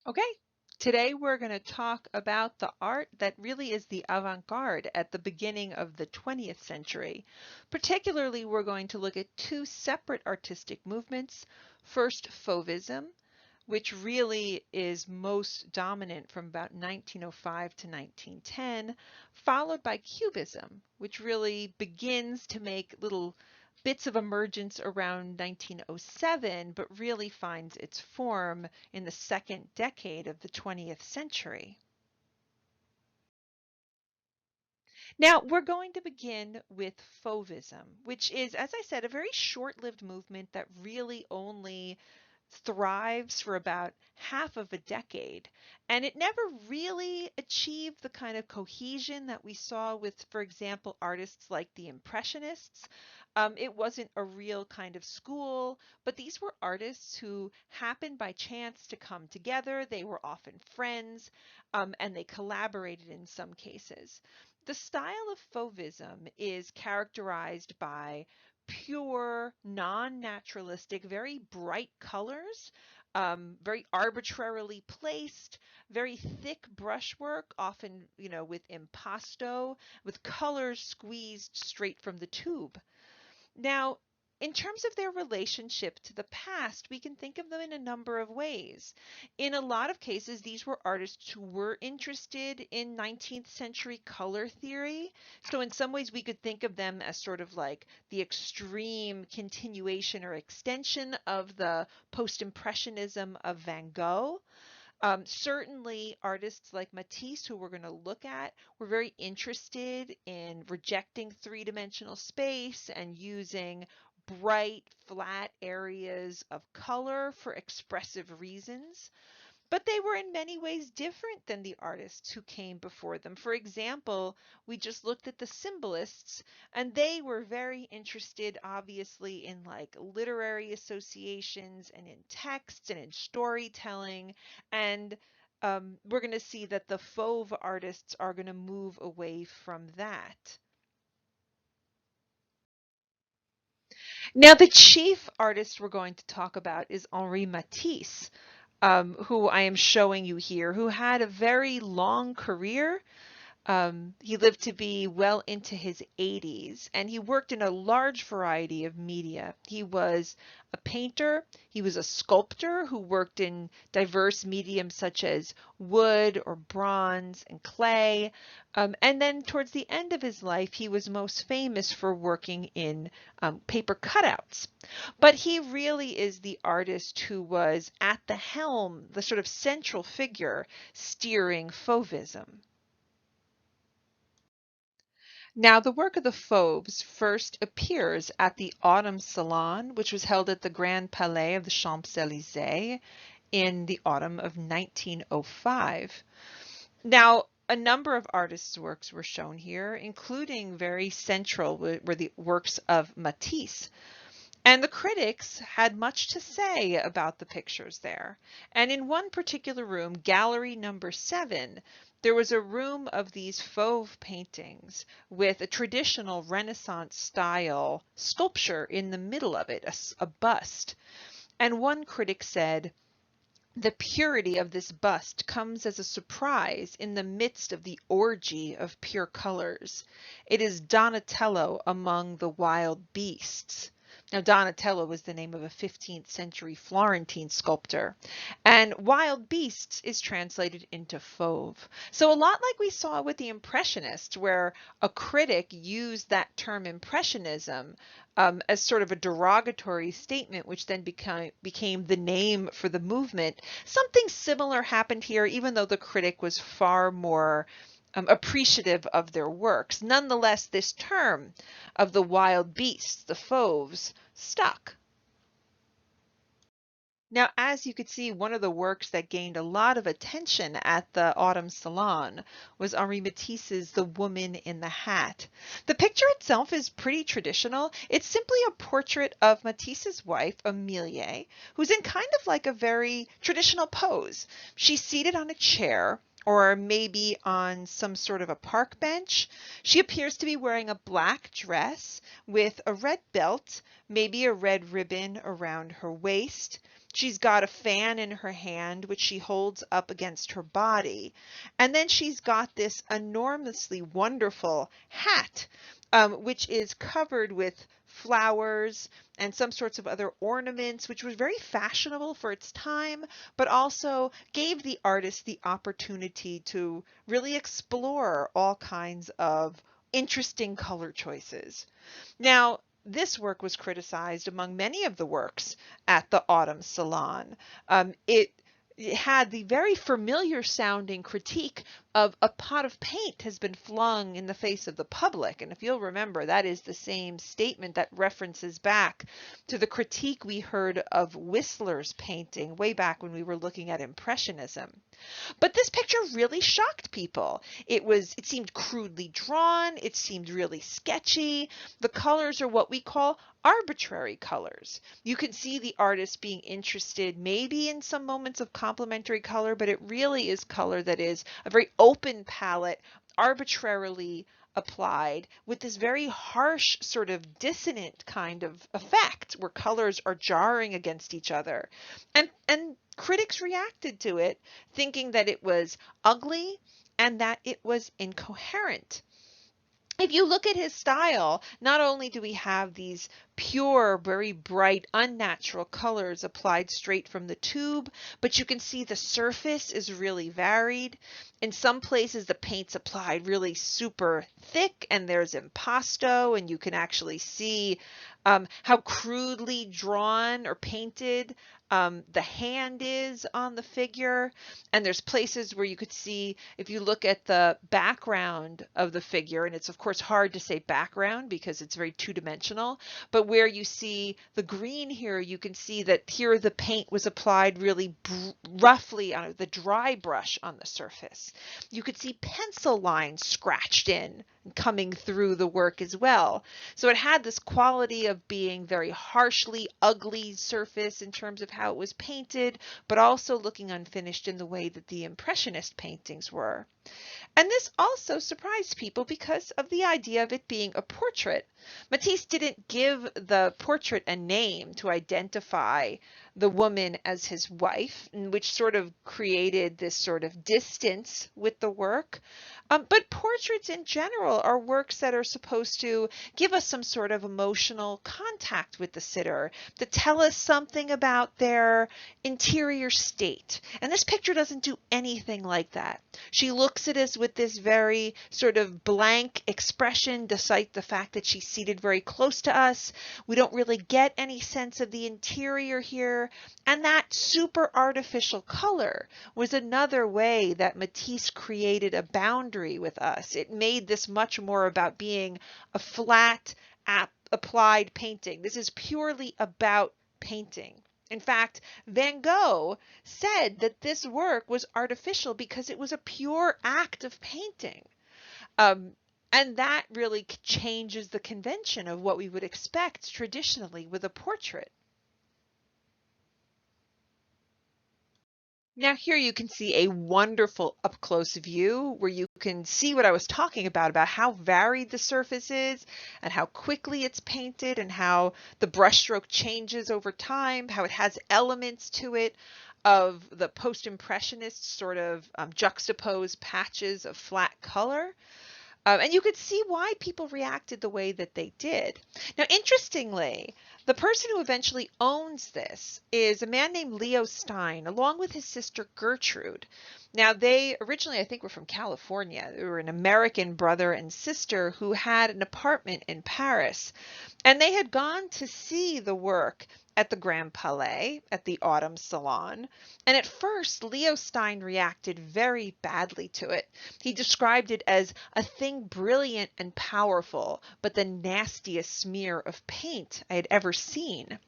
Okay, today we're going to talk about the art that really is the avant-garde at the beginning of the 20th century. Particularly, we're going to look at two separate artistic movements. First, Fauvism, which really is most dominant from about 1905 to 1910, followed by Cubism, which really begins to make little bits of emergence around 1907, but really finds its form in the second decade of the 20th century. Now, we're going to begin with Fauvism, which is, as I said, a very short-lived movement that really only thrives for about half of a decade. And it never really achieved the kind of cohesion that we saw with, for example, artists like the Impressionists. It wasn't a real kind of school, but these were artists who happened by chance to come together. They were often friends, and they collaborated in some cases. The style of Fauvism is characterized by pure, non-naturalistic, very bright colors, very arbitrarily placed, very thick brushwork, often, with impasto, with colors squeezed straight from the tube. Now, in terms of their relationship to the past, we can think of them in a number of ways. In a lot of cases, these were artists who were interested in 19th century color theory. So in some ways, we could think of them as sort of like the extreme continuation or extension of the post-impressionism of Van Gogh. Certainly, artists like Matisse, who we're going to look at, were very interested in rejecting three-dimensional space and using bright, flat areas of color for expressive reasons. But they were in many ways different than the artists who came before them. For example, we just looked at the symbolists, and they were very interested, obviously, in like literary associations and in texts and in storytelling. And we're going to see that the Fauve artists are going to move away from that. Now, the chief artist we're going to talk about is Henri Matisse, who I am showing you here, who had a very long career. He lived to be well into his 80s, and he worked in a large variety of media. He was a painter, he was a sculptor who worked in diverse mediums such as wood or bronze and clay. And then towards the end of his life, he was most famous for working in paper cutouts. But he really is the artist who was at the helm, the sort of central figure steering Fauvism. Now, the work of the Fauves first appears at the Autumn Salon, which was held at the Grand Palais of the Champs-Élysées in the autumn of 1905. Now, a number of artists' works were shown here, including very central were the works of Matisse. And the critics had much to say about the pictures there. And in one particular room, gallery number 7, there was a room of these fauve paintings with a traditional Renaissance style sculpture in the middle of it, a bust. And one critic said, "The purity of this bust comes as a surprise in the midst of the orgy of pure colors. It is Donatello among the wild beasts." Now, Donatello was the name of a 15th century Florentine sculptor, and wild beasts is translated into fauve. So a lot like we saw with the Impressionists, where a critic used that term impressionism as sort of a derogatory statement, which then became the name for the movement. Something similar happened here, even though the critic was far more appreciative of their works. Nonetheless, this term of the wild beasts, the fauves, stuck. Now, as you could see, one of the works that gained a lot of attention at the Autumn Salon was Henri Matisse's The Woman in the Hat. The picture itself is pretty traditional. It's simply a portrait of Matisse's wife, Emilie, who's in kind of like a very traditional pose. She's seated on a chair, or maybe on some sort of a park bench. She appears to be wearing a black dress with a red belt, maybe a red ribbon around her waist. She's got a fan in her hand, which she holds up against her body. And then she's got this enormously wonderful hat, which is covered with flowers and some sorts of other ornaments, which was very fashionable for its time, but also gave the artist the opportunity to really explore all kinds of interesting color choices. Now, this work was criticized among many of the works at the Autumn Salon. It had the very familiar sounding critique of a pot of paint has been flung in the face of the public. And if you'll remember, that is the same statement that references back to the critique we heard of Whistler's painting way back when we were looking at Impressionism. But this picture really shocked people. It seemed crudely drawn. It seemed really sketchy. The colors are what we call arbitrary colors. You can see the artist being interested maybe in some moments of complementary color, but it really is color that is a very open palette, arbitrarily applied with this very harsh sort of dissonant kind of effect where colors are jarring against each other. And critics reacted to it thinking that it was ugly and that it was incoherent. If you look at his style, not only do we have these pure, very bright, unnatural colors applied straight from the tube, but you can see the surface is really varied. In some places, the paint's applied really super thick and there's impasto, and you can actually see how crudely drawn or painted the hand is on the figure. And there's places where you could see, if you look at the background of the figure, and it's of course hard to say background because it's very two-dimensional, but where you see the green here, you can see that here the paint was applied really roughly on the dry brush on the surface. You could see pencil lines scratched in coming through the work as well. So it had this quality of being very harshly ugly surface in terms of how it was painted, but also looking unfinished in the way that the Impressionist paintings were. And this also surprised people because of the idea of it being a portrait. Matisse didn't give the portrait a name to identify the woman as his wife, which sort of created this sort of distance with the work. But portraits in general are works that are supposed to give us some sort of emotional contact with the sitter, to tell us something about their interior state. And this picture doesn't do anything like that. She looks at us with this very sort of blank expression, despite the fact that she's seated very close to us. We don't really get any sense of the interior here. And that super artificial color was another way that Matisse created a boundary with us. It made this much more about being a flat, applied painting. This is purely about painting. In fact, Van Gogh said that this work was artificial because it was a pure act of painting. And that really changes the convention of what we would expect traditionally with a portrait. Now here you can see a wonderful up-close view where you can see what I was talking about how varied the surface is and how quickly it's painted and how the brushstroke changes over time, how it has elements to it of the post-impressionist sort of juxtaposed patches of flat color. And you could see why people reacted the way that they did. Now, interestingly, the person who eventually owns this is a man named Leo Stein, along with his sister Gertrude. Now, they originally, I think, were from California. They were an American brother and sister who had an apartment in Paris. And they had gone to see the work at the Grand Palais, at the Autumn Salon. And at first, Leo Stein reacted very badly to it. He described it as a thing brilliant and powerful, but the nastiest smear of paint I had ever seen.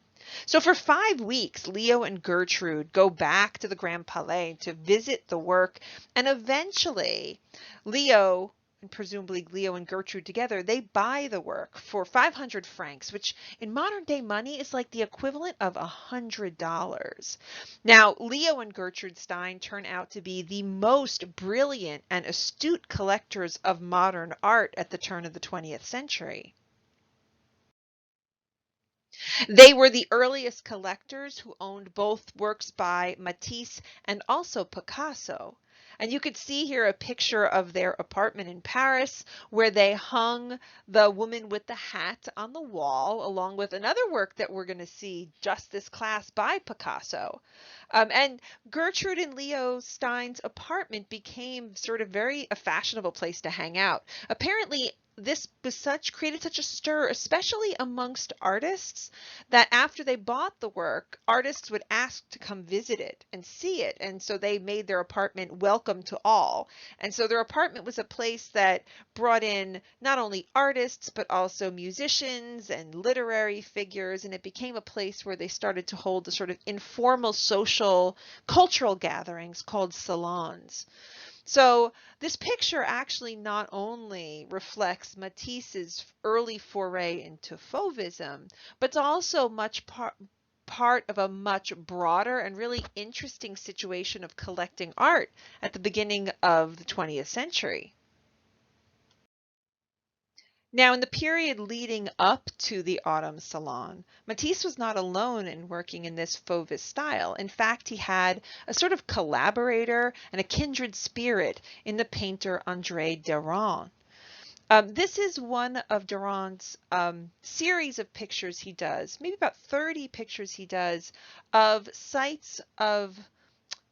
So for 5 weeks, Leo and Gertrude go back to the Grand Palais to visit the work, and eventually Leo, and presumably Leo and Gertrude together, they buy the work for 500 francs, which in modern day money is like the equivalent of $100. Now, Leo and Gertrude Stein turn out to be the most brilliant and astute collectors of modern art at the turn of the 20th century. They were the earliest collectors who owned both works by Matisse and also Picasso. And you could see here a picture of their apartment in Paris where they hung the woman with the hat on the wall, along with another work that we're going to see just this class by Picasso. And Gertrude and Leo Stein's apartment became sort of a fashionable place to hang out. Apparently, this was created such a stir, especially amongst artists, that after they bought the work, artists would ask to come visit it and see it. And so they made their apartment welcome to all. And so their apartment was a place that brought in not only artists, but also musicians and literary figures. And it became a place where they started to hold the sort of informal social cultural gatherings called salons. So this picture actually not only reflects Matisse's early foray into Fauvism, but it's also part of a much broader and really interesting situation of collecting art at the beginning of the 20th century. Now, in the period leading up to the Autumn Salon, Matisse was not alone in working in this Fauvist style. In fact, he had a sort of collaborator and a kindred spirit in the painter André Derain. This is one of Derain's series of pictures he does, maybe about 30 pictures he does, of sites of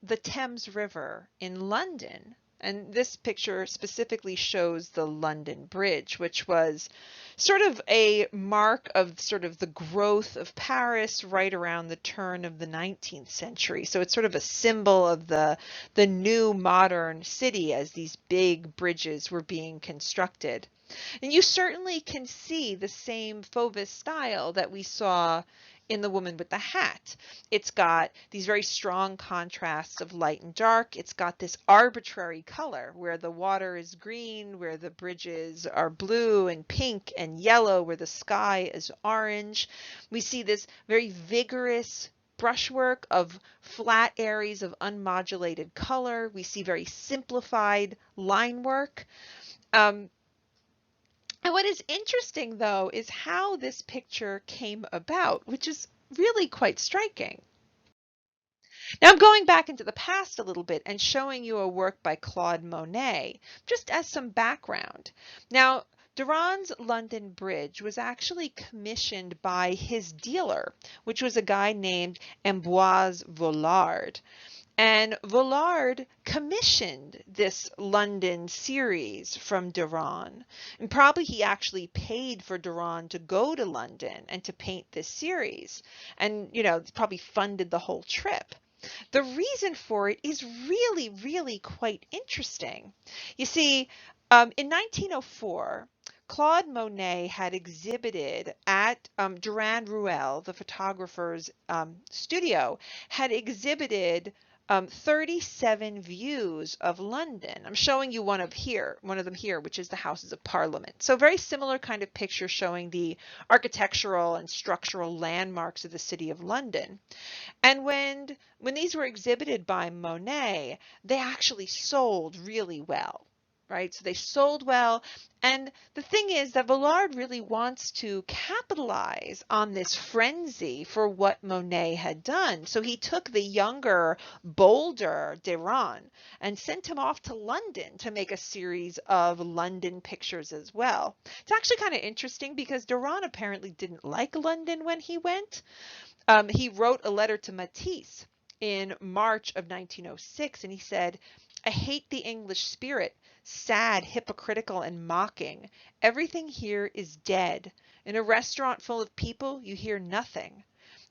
the Thames River in London. And this picture specifically shows the London Bridge, which was sort of a mark of sort of the growth of Paris right around the turn of the 19th century. So it's sort of a symbol of the new modern city as these big bridges were being constructed. And you certainly can see the same Fauvist style that we saw in The Woman with the Hat. It's got these very strong contrasts of light and dark. It's got this arbitrary color where the water is green, where the bridges are blue and pink and yellow, where the sky is orange. We see this very vigorous brushwork of flat areas of unmodulated color. We see very simplified line work. And what is interesting, though, is how this picture came about, which is really quite striking. Now I'm going back into the past a little bit and showing you a work by Claude Monet, just as some background. Now, Derain's London Bridge was actually commissioned by his dealer, which was a guy named Ambroise Vollard. And Vollard commissioned this London series from Derain. And probably he actually paid for Derain to go to London and to paint this series. And, probably funded the whole trip. The reason for it is really, really quite interesting. You see, in 1904, Claude Monet had exhibited at Durand Ruel, the photographer's studio, had exhibited 37 views of London. I'm showing you one of them here, which is the Houses of Parliament. So very similar kind of picture showing the architectural and structural landmarks of the city of London. And when these were exhibited by Monet, they actually sold really well. Right? So they sold well. And the thing is that Vollard really wants to capitalize on this frenzy for what Monet had done. So he took the younger, bolder Derain and sent him off to London to make a series of London pictures as well. It's actually kind of interesting because Derain apparently didn't like London when he went. He wrote a letter to Matisse in March of 1906, and he said, "I hate the English spirit, sad, hypocritical, and mocking. Everything here is dead. In a restaurant full of people, you hear nothing.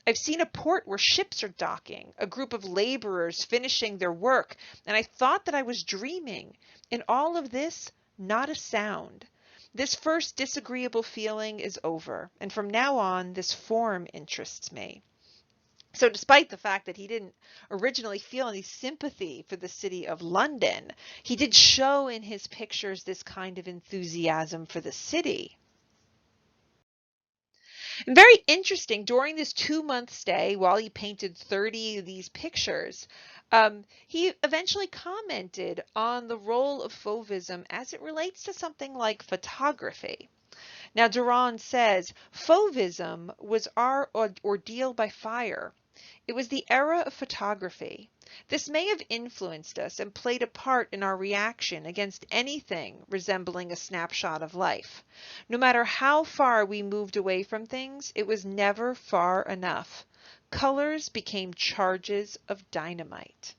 I've seen a port where ships are docking, a group of laborers finishing their work, and I thought that I was dreaming. In all of this, not a sound. This first disagreeable feeling is over, and from now on, this form interests me." So despite the fact that he didn't originally feel any sympathy for the city of London, he did show in his pictures this kind of enthusiasm for the city. And very interesting, during this 2-month stay, while he painted 30 of these pictures, he eventually commented on the role of Fauvism as it relates to something like photography. Now, Durand says, Fauvism was our ordeal by fire. It was the era of photography. This may have influenced us and played a part in our reaction against anything resembling a snapshot of life. No matter how far we moved away from things, it was never far enough. Colors became charges of dynamite.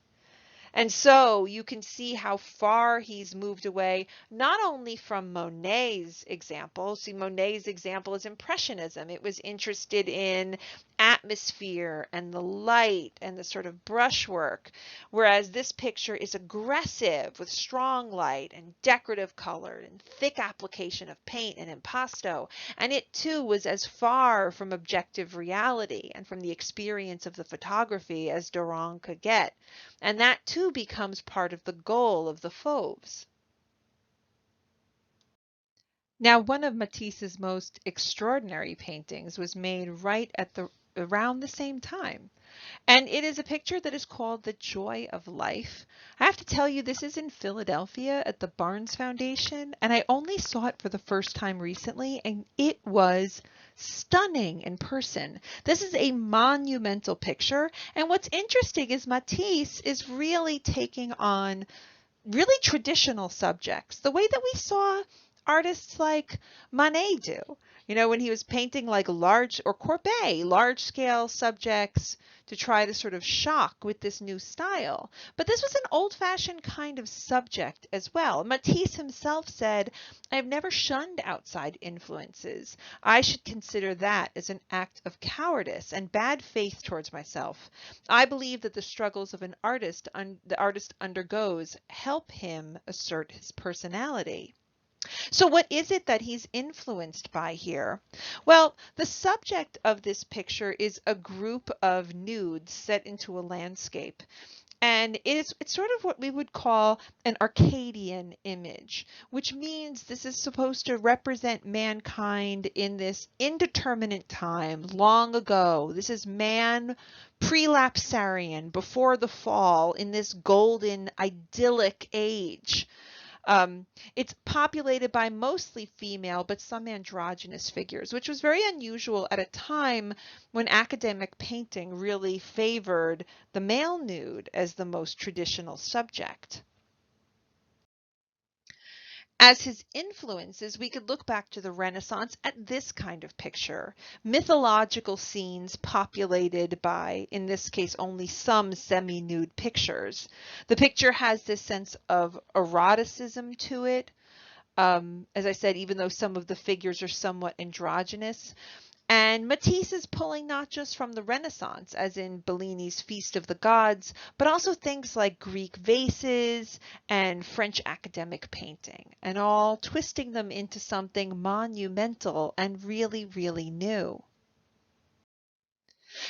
And so you can see how far he's moved away, not only from Monet's example. See, Monet's example is Impressionism. It was interested in atmosphere and the light and the sort of brushwork, whereas this picture is aggressive with strong light and decorative color and thick application of paint and impasto. And it too was as far from objective reality and from the experience of the photography as Durand could get. And that too becomes part of the goal of the Fauves. Now, one of Matisse's most extraordinary paintings was made around the same time. And it is a picture that is called The Joy of Life. I have to tell you, this is in Philadelphia at the Barnes Foundation, and I only saw it for the first time recently, and it was stunning in person. This is a monumental picture, and what's interesting is Matisse is really taking on really traditional subjects, the way that we saw artists like Manet do. You know, when he was painting like Courbet, large scale subjects to try to sort of shock with this new style. But this was an old fashioned kind of subject as well. Matisse himself said, I've never shunned outside influences. I should consider that as an act of cowardice and bad faith towards myself. I believe that the struggles of the artist undergoes help him assert his personality. So what is it that he's influenced by here? Well, the subject of this picture is a group of nudes set into a landscape. And it's sort of what we would call an Arcadian image, which means this is supposed to represent mankind in this indeterminate time, long ago. This is man pre-lapsarian, before the fall, in this golden, idyllic age. It's populated by mostly female, but some androgynous figures, which was very unusual at a time when academic painting really favored the male nude as the most traditional subject. As his influences, we could look back to the Renaissance at this kind of picture. Mythological scenes populated by, in this case, only some semi-nude pictures. The picture has this sense of eroticism to it. As I said, even though some of the figures are somewhat androgynous. And Matisse is pulling not just from the Renaissance, as in Bellini's Feast of the Gods, but also things like Greek vases and French academic painting, and all twisting them into something monumental and really, really new.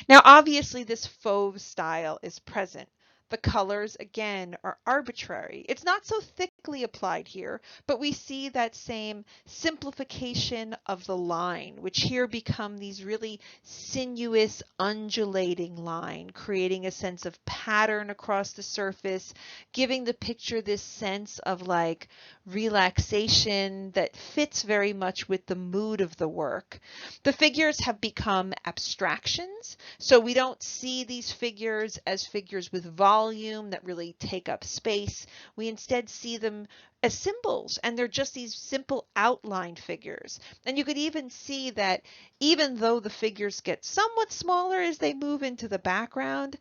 Now, obviously, this fauve style is present. The colors, again, are arbitrary. It's not so thickly applied here, but we see that same simplification of the line, which here become these really sinuous, undulating line, creating a sense of pattern across the surface, giving the picture this sense of like relaxation that fits very much with the mood of the work. The figures have become abstractions, so we don't see these figures as figures with volume that really take up space. We instead see them as symbols, and they're just these simple outline figures. And you could even see that even though the figures get somewhat smaller as they move into the background,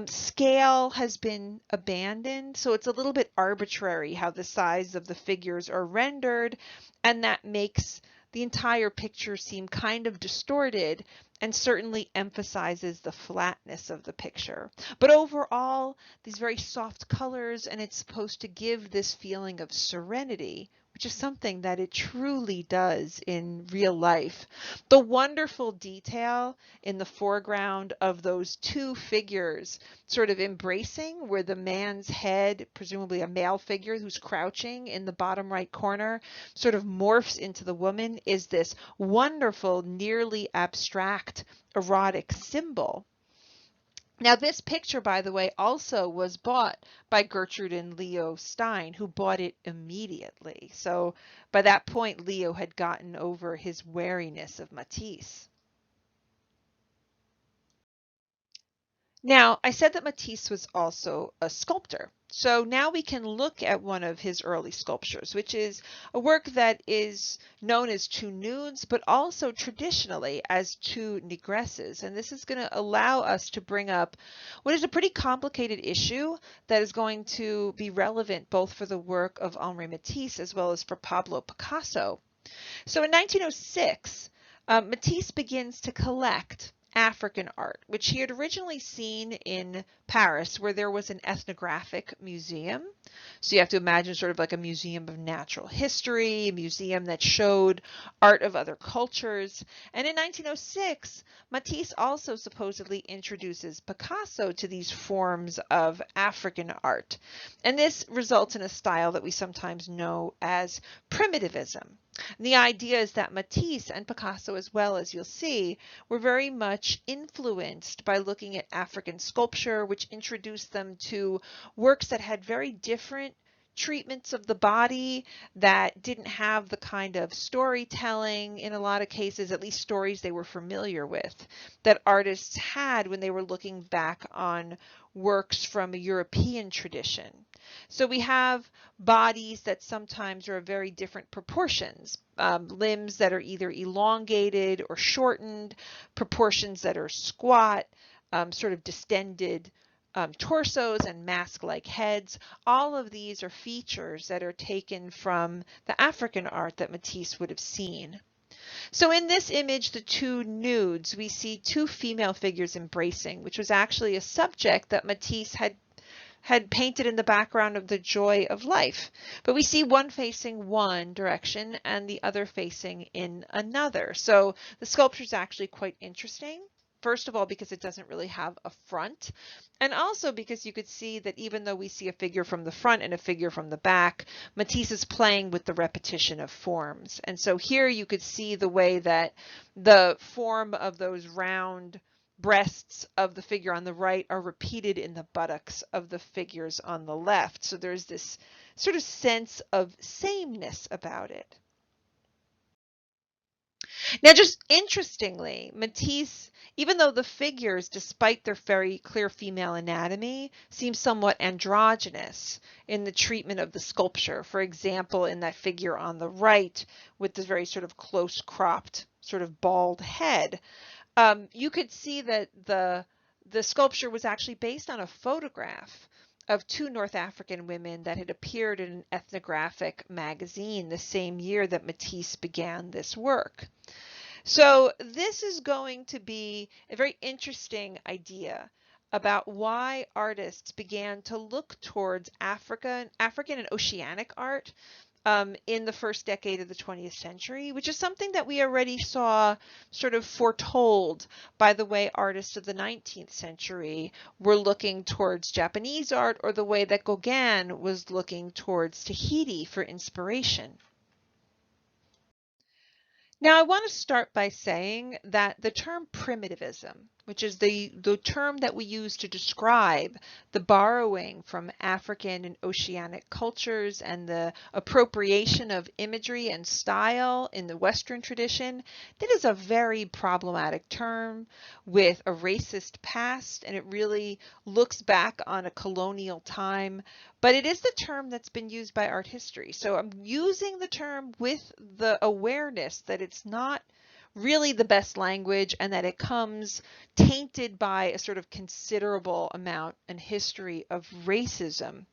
scale has been abandoned, so it's a little bit arbitrary how the size of the figures are rendered, and that makes the entire picture seem kind of distorted and certainly emphasizes the flatness of the picture. But overall, these very soft colors, and it's supposed to give this feeling of serenity, which is something that it truly does in real life. The wonderful detail in the foreground of those two figures sort of embracing, where the man's head, presumably a male figure who's crouching in the bottom right corner, sort of morphs into the woman, is this wonderful, nearly abstract erotic symbol. Now, this picture, by the way, also was bought by Gertrude and Leo Stein, who bought it immediately. So by that point, Leo had gotten over his wariness of Matisse. Now, I said that Matisse was also a sculptor. So now we can look at one of his early sculptures, which is a work that is known as Two Nudes, but also traditionally as Two Negresses. And this is going to allow us to bring up what is a pretty complicated issue that is going to be relevant both for the work of Henri Matisse as well as for Pablo Picasso. So in 1906, Matisse begins to collect African art, which he had originally seen in Paris, where there was an ethnographic museum. So you have to imagine sort of like a museum of natural history, a museum that showed art of other cultures. And in 1906, Matisse also supposedly introduces Picasso to these forms of African art. And this results in a style that we sometimes know as primitivism. And the idea is that Matisse and Picasso as well, as you'll see, were very much influenced by looking at African sculpture, which introduced them to works that had very different treatments of the body, that didn't have the kind of storytelling, in a lot of cases, at least stories they were familiar with, that artists had when they were looking back on works from a European tradition. So we have bodies that sometimes are of very different proportions, limbs that are either elongated or shortened, proportions that are squat, sort of distended torsos and mask-like heads. All of these are features that are taken from the African art that Matisse would have seen. So in this image, the Two Nudes, we see two female figures embracing, which was actually a subject that Matisse had painted in the background of the joy of life. But we see one facing one direction and the other facing in another. So the sculpture is actually quite interesting. First of all, because it doesn't really have a front, and also because you could see that even though we see a figure from the front and a figure from the back, Matisse is playing with the repetition of forms. And so here you could see the way that the form of those round breasts of the figure on the right are repeated in the buttocks of the figures on the left. So there's this sort of sense of sameness about it. Now, just interestingly, Matisse, even though the figures, despite their very clear female anatomy, seem somewhat androgynous in the treatment of the sculpture. For example, in that figure on the right with this very sort of close cropped, sort of bald head, you could see that the sculpture was actually based on a photograph of two North African women that had appeared in an ethnographic magazine the same year that Matisse began this work. So this is going to be a very interesting idea about why artists began to look towards African and oceanic art in the first decade of the 20th century, which is something that we already saw sort of foretold by the way artists of the 19th century were looking towards Japanese art, or the way that Gauguin was looking towards Tahiti for inspiration. Now, I want to start by saying that the term primitivism, which is the term that we use to describe the borrowing from African and oceanic cultures and the appropriation of imagery and style in the Western tradition, that is a very problematic term with a racist past, and it really looks back on a colonial time. But it is the term that's been used by art history. So I'm using the term with the awareness that it's not really the best language and that it comes tainted by a sort of considerable amount and history of racism.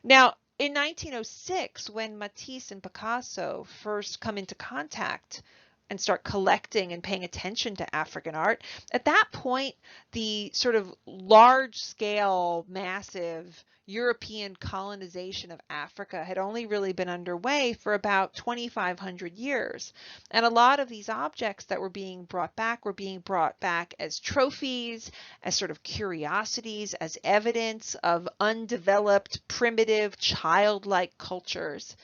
Now, in 1906, when Matisse and Picasso first come into contact and start collecting and paying attention to African art, at that point, the sort of large-scale, massive European colonization of Africa had only really been underway for about 2,500 years. And a lot of these objects that were being brought back as trophies, as sort of curiosities, as evidence of undeveloped, primitive, childlike cultures.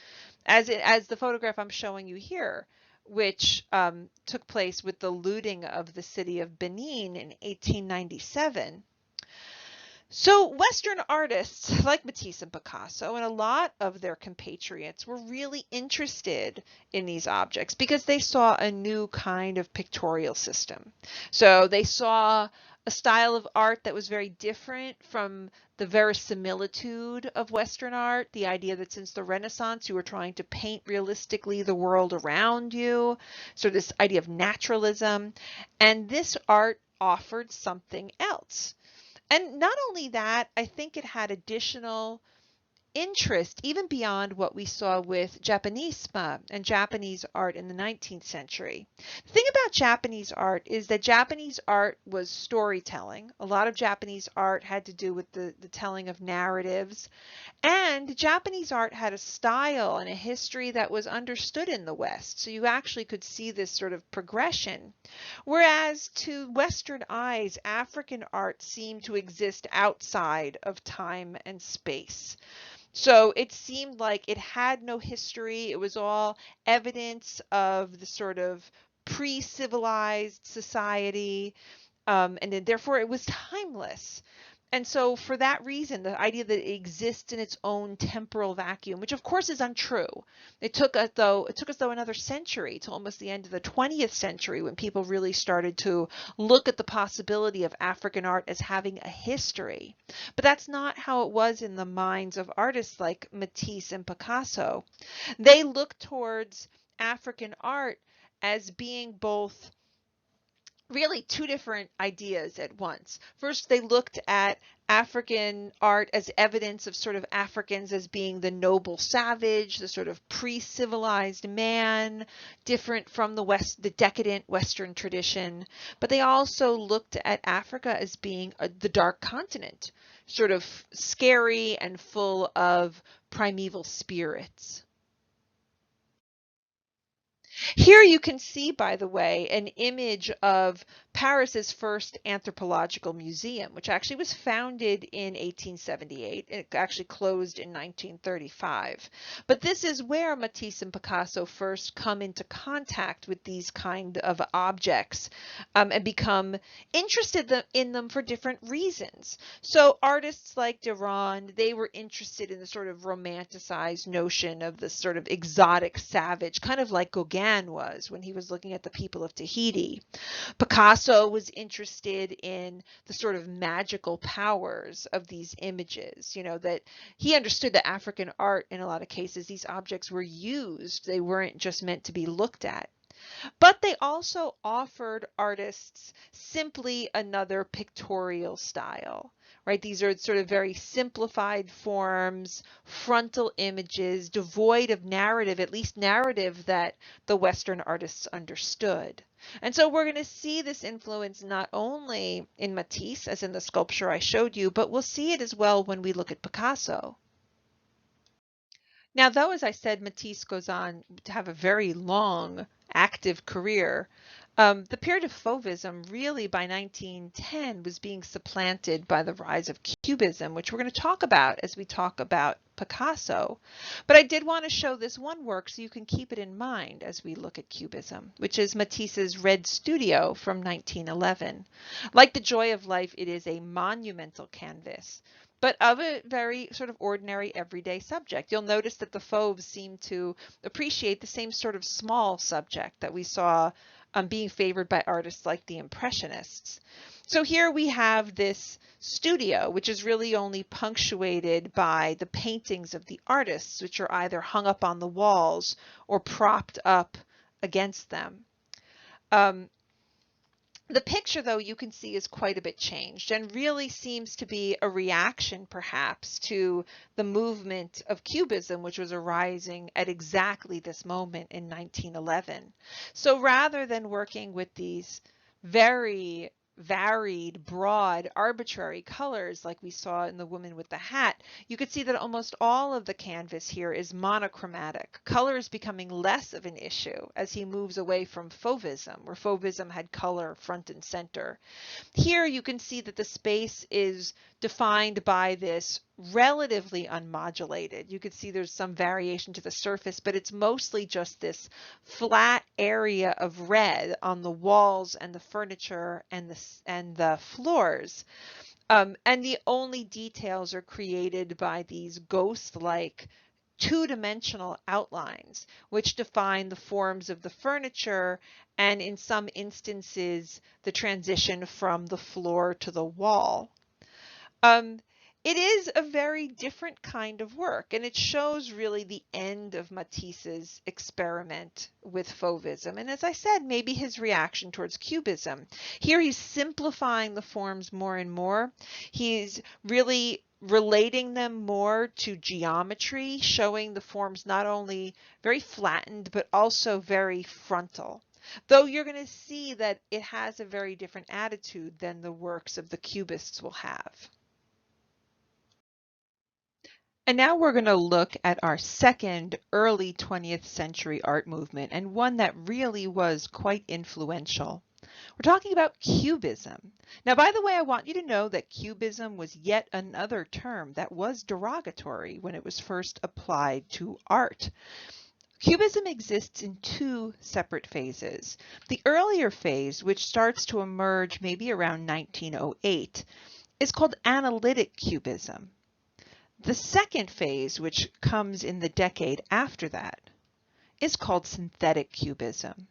As the photograph I'm showing you here, which took place with the looting of the city of Benin in 1897. So Western artists like Matisse and Picasso and a lot of their compatriots were really interested in these objects because they saw a new kind of pictorial system. So they saw a style of art that was very different from the verisimilitude of Western art, the idea that since the Renaissance you were trying to paint realistically the world around you, so this idea of naturalism, and this art offered something else. And not only that, I think it had additional interest even beyond what we saw with Japanisme and Japanese art in the 19th century. The thing about Japanese art is that Japanese art was storytelling. A lot of Japanese art had to do with the telling of narratives. And Japanese art had a style and a history that was understood in the West. So you actually could see this sort of progression. Whereas to Western eyes, African art seemed to exist outside of time and space. So it seemed like it had no history. It was all evidence of the sort of pre-civilized society, and then therefore it was timeless. And so for that reason, the idea that it exists in its own temporal vacuum, which of course is untrue. It took us though another century to almost the end of the 20th century when people really started to look at the possibility of African art as having a history. But that's not how it was in the minds of artists like Matisse and Picasso. They looked towards African art as being both really two different ideas at once. First, they looked at African art as evidence of sort of Africans as being the noble savage, the sort of pre-civilized man, different from the decadent Western tradition. But they also looked at Africa as being the dark continent, sort of scary and full of primeval spirits. Here you can see, by the way, an image of Paris's first anthropological museum, which actually was founded in 1878. It actually closed in 1935. But this is where Matisse and Picasso first come into contact with these kind of objects, and become interested in them for different reasons. So artists like Durand, they were interested in the sort of romanticized notion of the sort of exotic savage, kind of like Gauguin was when he was looking at the people of Tahiti. Picasso was interested in the sort of magical powers of these images, that he understood that African art, in a lot of cases, these objects were used. They weren't just meant to be looked at. But they also offered artists simply another pictorial style, right? These are sort of very simplified forms, frontal images, devoid of narrative, at least narrative that the Western artists understood. And so we're going to see this influence not only in Matisse, as in the sculpture I showed you, but we'll see it as well when we look at Picasso. Now, though, as I said, Matisse goes on to have a very long, active career, the period of Fauvism really by 1910 was being supplanted by the rise of Cubism, which we're going to talk about as we talk about Picasso. But I did want to show this one work so you can keep it in mind as we look at Cubism, which is Matisse's Red Studio from 1911. Like The Joy of Life, it is a monumental canvas, but of a very sort of ordinary everyday subject. You'll notice that the Fauves seem to appreciate the same sort of small subject that we saw being favored by artists like the Impressionists. So here we have this studio, which is really only punctuated by the paintings of the artists, which are either hung up on the walls or propped up against them. The picture, though, you can see is quite a bit changed and really seems to be a reaction, perhaps, to the movement of Cubism, which was arising at exactly this moment in 1911. So rather than working with these very varied, broad, arbitrary colors like we saw in The Woman with the Hat, you could see that almost all of the canvas here is monochromatic. Color is becoming less of an issue as he moves away from Fauvism, where Fauvism had color front and center. Here you can see that the space is defined by this relatively unmodulated. You can see there's some variation to the surface, but it's mostly just this flat area of red on the walls and the furniture and the floors. And the only details are created by these ghost-like two-dimensional outlines, which define the forms of the furniture and in some instances the transition from the floor to the wall. Um, it is a very different kind of work, and it shows really the end of Matisse's experiment with Fauvism. And as I said, maybe his reaction towards Cubism. Here he's simplifying the forms more and more. He's really relating them more to geometry, showing the forms not only very flattened, but also very frontal. Though you're going to see that it has a very different attitude than the works of the Cubists will have. And now we're going to look at our second early 20th century art movement, and one that really was quite influential. We're talking about Cubism. Now, by the way, I want you to know that Cubism was yet another term that was derogatory when it was first applied to art. Cubism exists in two separate phases. The earlier phase, which starts to emerge maybe around 1908, is called analytic Cubism. The second phase, which comes in the decade after that, is called synthetic Cubism.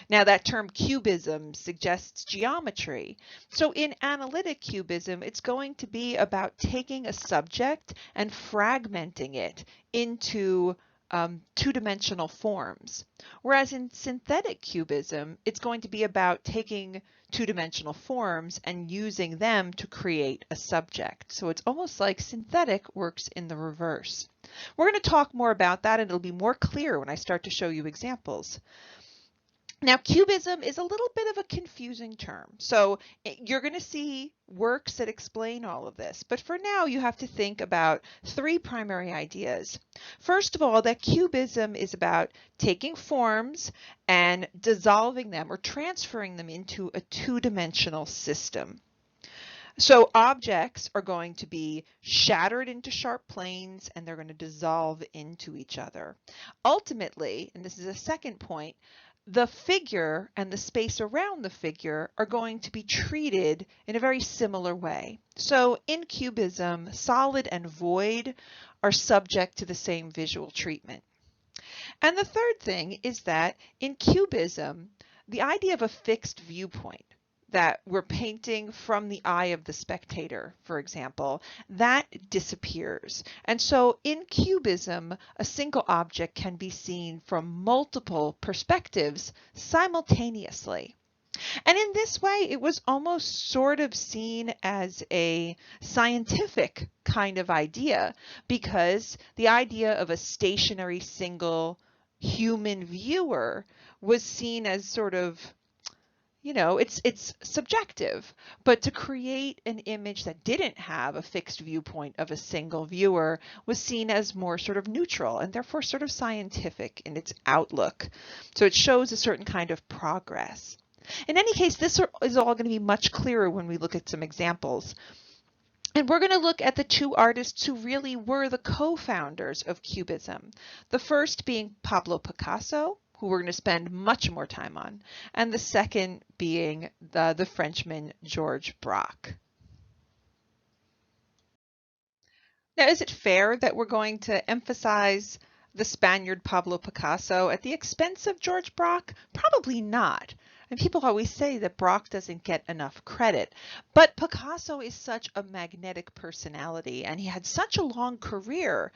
Now, that term Cubism suggests geometry. So in analytic Cubism, it's going to be about taking a subject and fragmenting it into two-dimensional forms. Whereas in synthetic Cubism, it's going to be about taking two-dimensional forms and using them to create a subject. So it's almost like synthetic works in the reverse. We're going to talk more about that, and it'll be more clear when I start to show you examples. Now, Cubism is a little bit of a confusing term. So you're going to see works that explain all of this. But for now, you have to think about three primary ideas. First of all, that Cubism is about taking forms and dissolving them or transferring them into a two-dimensional system. So objects are going to be shattered into sharp planes and they're going to dissolve into each other. Ultimately, and this is a second point, the figure and the space around the figure are going to be treated in a very similar way. So in Cubism, solid and void are subject to the same visual treatment. And the third thing is that in Cubism, the idea of a fixed viewpoint, that we're painting from the eye of the spectator, for example, that disappears. And so in Cubism, a single object can be seen from multiple perspectives simultaneously. And in this way, it was almost sort of seen as a scientific kind of idea, because the idea of a stationary single human viewer was seen as sort of, you know, it's subjective, but to create an image that didn't have a fixed viewpoint of a single viewer was seen as more sort of neutral and therefore sort of scientific in its outlook. So it shows a certain kind of progress. In any case, this is all going to be much clearer when we look at some examples. And we're going to look at the two artists who really were the co-founders of Cubism. The first being Pablo Picasso, who we're going to spend much more time on, and the second being the Frenchman Georges Braque. Now, is it fair that we're going to emphasize the Spaniard Pablo Picasso at the expense of Georges Braque? Probably not. And people always say that Braque doesn't get enough credit. But Picasso is such a magnetic personality, and he had such a long career,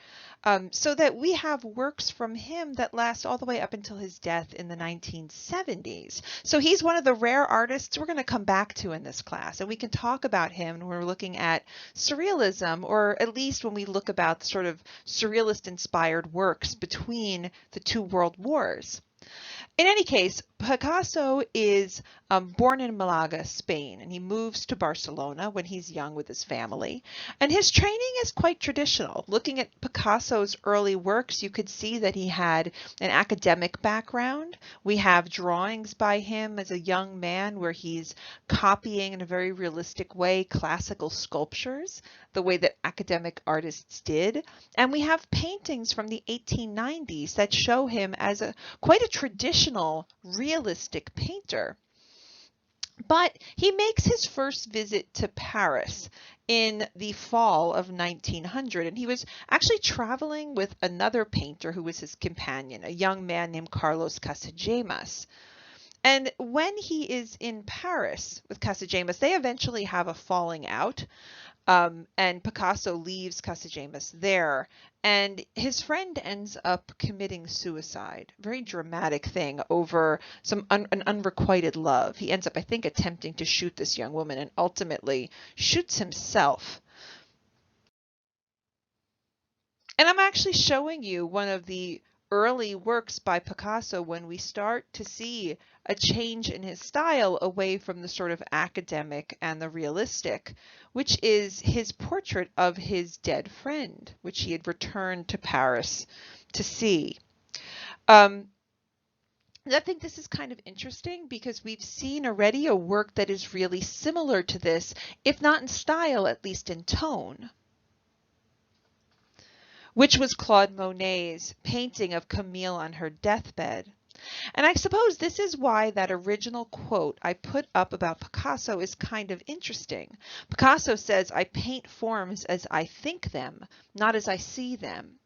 so that we have works from him that last all the way up until his death in the 1970s. So he's one of the rare artists we're going to come back to in this class, and we can talk about him when we're looking at surrealism, or at least when we look about the sort of surrealist-inspired works between the two world wars. In any case, Picasso is born in Malaga, Spain, and he moves to Barcelona when he's young with his family. And his training is quite traditional. Looking at Picasso's early works, you could see that he had an academic background. We have drawings by him as a young man where he's copying in a very realistic way classical sculptures, the way that academic artists did. And we have paintings from the 1890s that show him as quite a traditional, realistic painter. But he makes his first visit to Paris in the fall of 1900, and he was actually traveling with another painter who was his companion, a young man named Carlos Casagemas. And when he is in Paris with Casagemas, they eventually have a falling out. And Picasso leaves Casagemas there, and his friend ends up committing suicide. Very dramatic thing over an unrequited love. He ends up, I think, attempting to shoot this young woman and ultimately shoots himself. And I'm actually showing you one of the early works by Picasso when we start to see a change in his style away from the sort of academic and the realistic, which is his portrait of his dead friend, which he had returned to Paris to see. Um, I think this is kind of interesting because we've seen already a work that is really similar to this, if not in style, at least in tone, which was Claude Monet's painting of Camille on her deathbed. And I suppose this is why that original quote I put up about Picasso is kind of interesting. Picasso says, "I paint forms as I think them, not as I see them."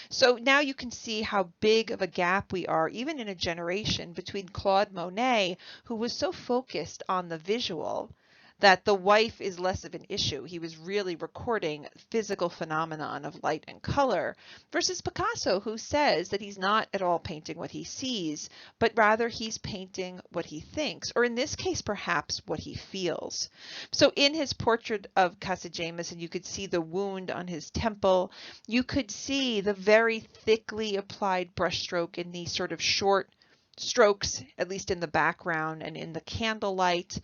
So now you can see how big of a gap we are, even in a generation, between Claude Monet, who was so focused on the visual, that the wife is less of an issue. He was really recording physical phenomenon of light and color, versus Picasso, who says that he's not at all painting what he sees, but rather he's painting what he thinks, or in this case, perhaps what he feels. So in his portrait of Casagemas, and you could see the wound on his temple, you could see the very thickly applied brushstroke in these sort of short strokes, at least in the background and in the candlelight,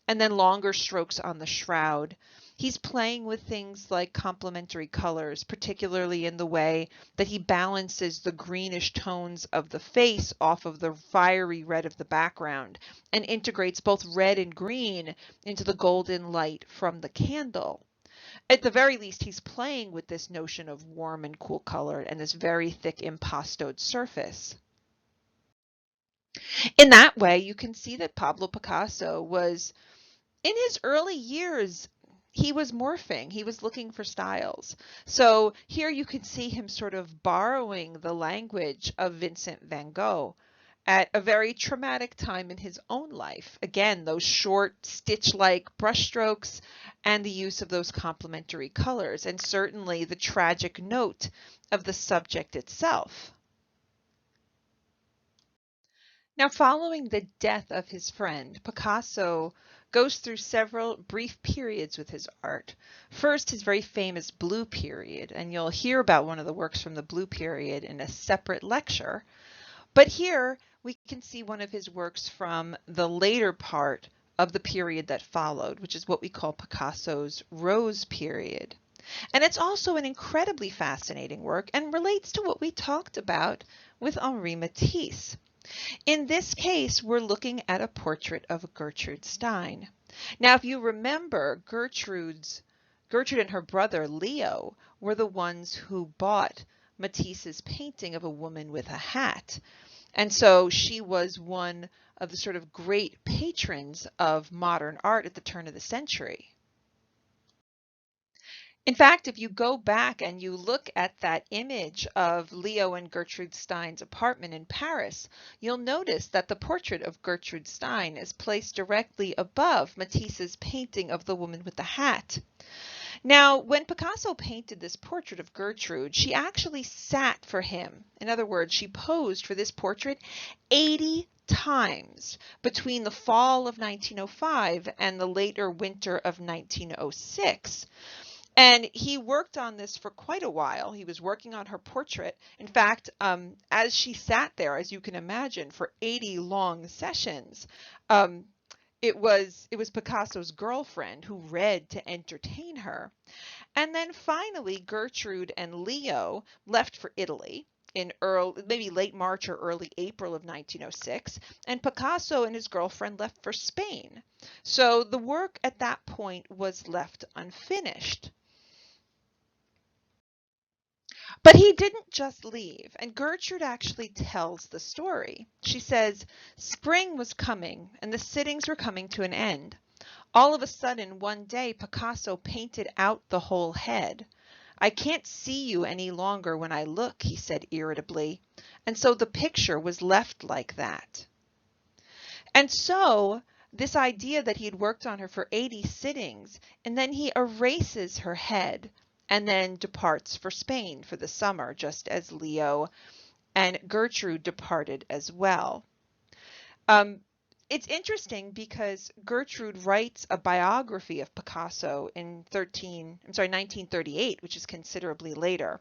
and then longer strokes on the shroud. He's playing with things like complementary colors, particularly in the way that he balances the greenish tones of the face off of the fiery red of the background and integrates both red and green into the golden light from the candle. At the very least, he's playing with this notion of warm and cool color and this very thick impastoed surface. In that way, you can see that Pablo Picasso was, in his early years, he was morphing. He was looking for styles. So here you can see him sort of borrowing the language of Vincent van Gogh at a very traumatic time in his own life. Again, those short stitch-like brushstrokes and the use of those complementary colors, and certainly the tragic note of the subject itself. Now, following the death of his friend, Picasso goes through several brief periods with his art. First, his very famous Blue Period, and you'll hear about one of the works from the Blue Period in a separate lecture. But here we can see one of his works from the later part of the period that followed, which is what we call Picasso's Rose Period. And it's also an incredibly fascinating work and relates to what we talked about with Henri Matisse. In this case, we're looking at a portrait of Gertrude Stein. Now, if you remember, Gertrude and her brother Leo were the ones who bought Matisse's painting of a woman with a hat. And so she was one of the sort of great patrons of modern art at the turn of the century. In fact, if you go back and you look at that image of Leo and Gertrude Stein's apartment in Paris, you'll notice that the portrait of Gertrude Stein is placed directly above Matisse's painting of the woman with the hat. Now, when Picasso painted this portrait of Gertrude, she actually sat for him. In other words, she posed for this portrait 80 times between the fall of 1905 and the later winter of 1906. And he worked on this for quite a while. He was working on her portrait. In fact, as she sat there, as you can imagine, for 80 long sessions, it was Picasso's girlfriend who read to entertain her. And then finally, Gertrude and Leo left for Italy in maybe late March or early April of 1906, and Picasso and his girlfriend left for Spain. So the work at that point was left unfinished. But he didn't just leave, and Gertrude actually tells the story. She says, spring was coming, and the sittings were coming to an end. All of a sudden, one day, Picasso painted out the whole head. I can't see you any longer when I look, he said irritably, and so the picture was left like that. And so this idea that he'd worked on her for 80 sittings, and then he erases her head and then departs for Spain for the summer, just as Leo and Gertrude departed as well. It's interesting because Gertrude writes a biography of Picasso in 1938, which is considerably later.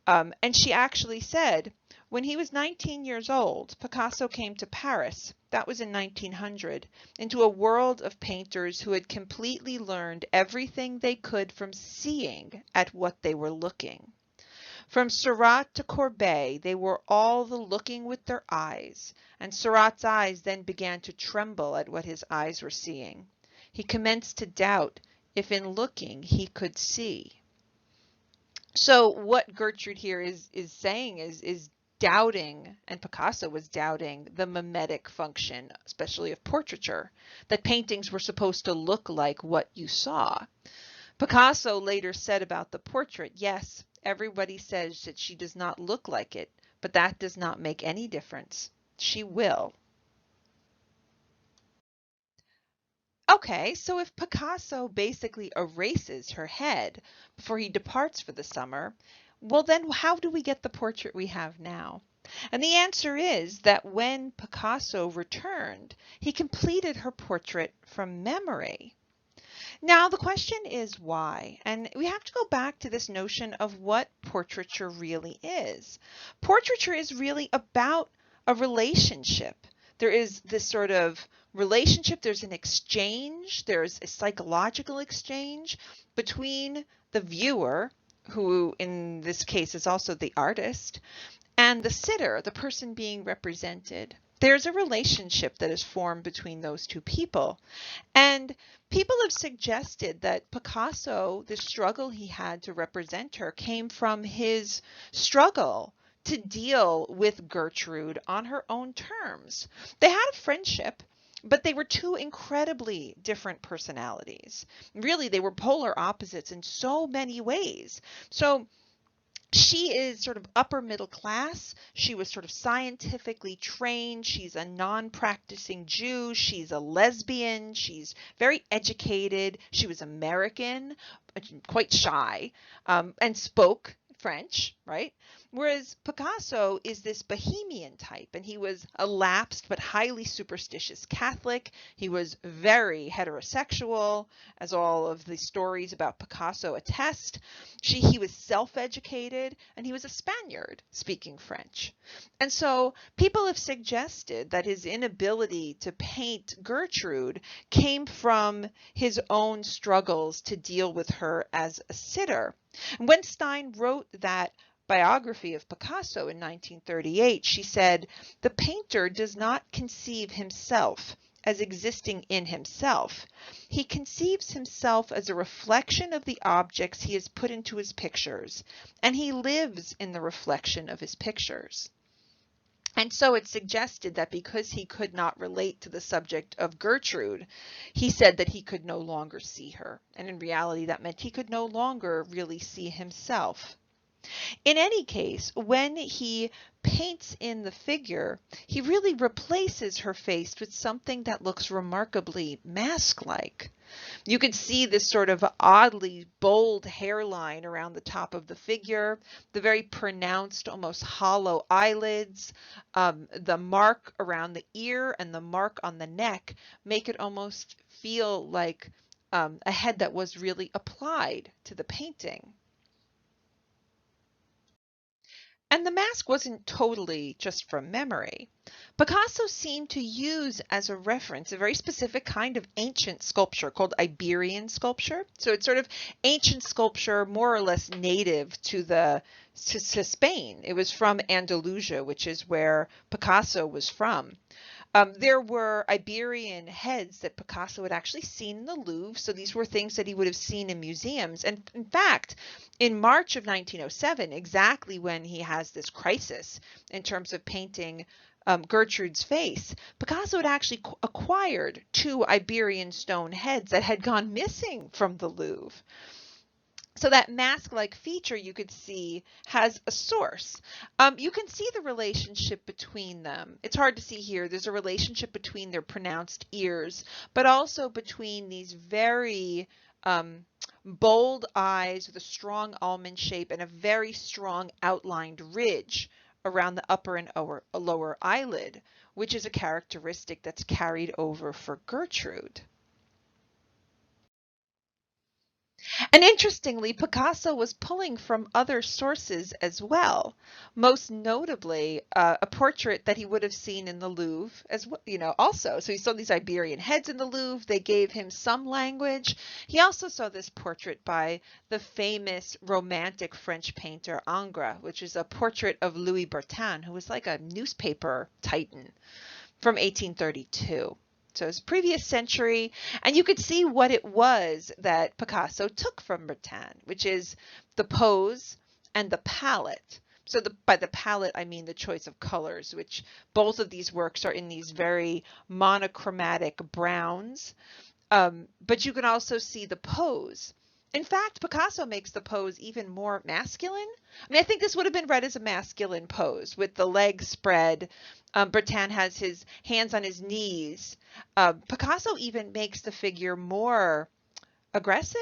And she actually said, when he was 19 years old, Picasso came to Paris, that was in 1900, into a world of painters who had completely learned everything they could from seeing at what they were looking. From Seurat to Courbet, they were all the looking with their eyes, and Seurat's eyes then began to tremble at what his eyes were seeing. He commenced to doubt if in looking he could see. So what Gertrude here is saying is doubting, and Picasso was doubting, the mimetic function, especially of portraiture, that paintings were supposed to look like what you saw. Picasso later said about the portrait, yes, everybody says that she does not look like it, but that does not make any difference. She will. Okay, so if Picasso basically erases her head before he departs for the summer, well then how do we get the portrait we have now? And the answer is that when Picasso returned, he completed her portrait from memory. Now the question is why? And we have to go back to this notion of what portraiture really is. Portraiture is really about a relationship. There is this sort of relationship, there's an exchange, there's a psychological exchange between the viewer, who in this case is also the artist, and the sitter, the person being represented. There's a relationship that is formed between those two people. And people have suggested that Picasso, the struggle he had to represent her, came from his struggle to deal with Gertrude on her own terms. They had a friendship, but they were two incredibly different personalities. Really, they were polar opposites in so many ways. So she is sort of upper middle class. She was sort of scientifically trained. She's a non-practicing Jew. She's a lesbian. She's very educated. She was American, quite shy, and spoke French, right? Whereas Picasso is this bohemian type, and he was a lapsed but highly superstitious Catholic. He was very heterosexual, as all of the stories about Picasso attest. He was self-educated, and he was a Spaniard speaking French. And so people have suggested that his inability to paint Gertrude came from his own struggles to deal with her as a sitter. And when Stein wrote that biography of Picasso in 1938, she said, "The painter does not conceive himself as existing in himself. He conceives himself as a reflection of the objects he has put into his pictures, and he lives in the reflection of his pictures." And so it suggested that because he could not relate to the subject of Gertrude, he said that he could no longer see her. And in reality, that meant he could no longer really see himself. In any case, when he paints in the figure, he really replaces her face with something that looks remarkably mask-like. You can see this sort of oddly bold hairline around the top of the figure, the very pronounced, almost hollow eyelids, the mark around the ear and the mark on the neck make it almost feel like a head that was really applied to the painting. And the mask wasn't totally just from memory. Picasso seemed to use as a reference a very specific kind of ancient sculpture called Iberian sculpture. So it's sort of ancient sculpture more or less native to Spain. It was from Andalusia, which is where Picasso was from. There were Iberian heads that Picasso had actually seen in the Louvre, so these were things that he would have seen in museums. And in fact, in March of 1907, exactly when he has this crisis in terms of painting Gertrude's face, Picasso had actually acquired two Iberian stone heads that had gone missing from the Louvre. So that mask-like feature you could see has a source. You can see the relationship between them. It's hard to see here. There's a relationship between their pronounced ears, but also between these very bold eyes with a strong almond shape and a very strong outlined ridge around the upper and lower eyelid, which is a characteristic that's carried over for Gertrude. And interestingly, Picasso was pulling from other sources as well, most notably a portrait that he would have seen in the Louvre as well, also. So he saw these Iberian heads in the Louvre. They gave him some language. He also saw this portrait by the famous romantic French painter Ingres, which is a portrait of Louis Bertin, who was like a newspaper titan from 1832. So it's previous century, and you could see what it was that Picasso took from Bertin, which is the pose and the palette. So by the palette, I mean the choice of colors, which both of these works are in these very monochromatic browns. But you can also see the pose. In fact, Picasso makes the pose even more masculine. I mean, I think this would have been read as a masculine pose with the legs spread. Bertin has his hands on his knees. Picasso even makes the figure more aggressive.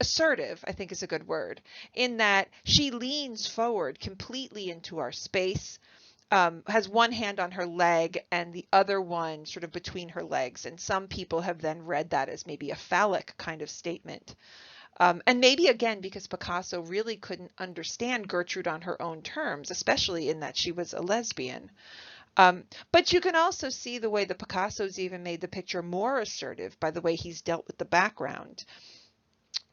Assertive, I think is a good word, in that she leans forward completely into our space. Has one hand on her leg and the other one sort of between her legs. And some people have then read that as maybe a phallic kind of statement. And maybe, again, because Picasso really couldn't understand Gertrude on her own terms, especially in that she was a lesbian. But you can also see the way the Picasso's even made the picture more assertive by the way he's dealt with the background.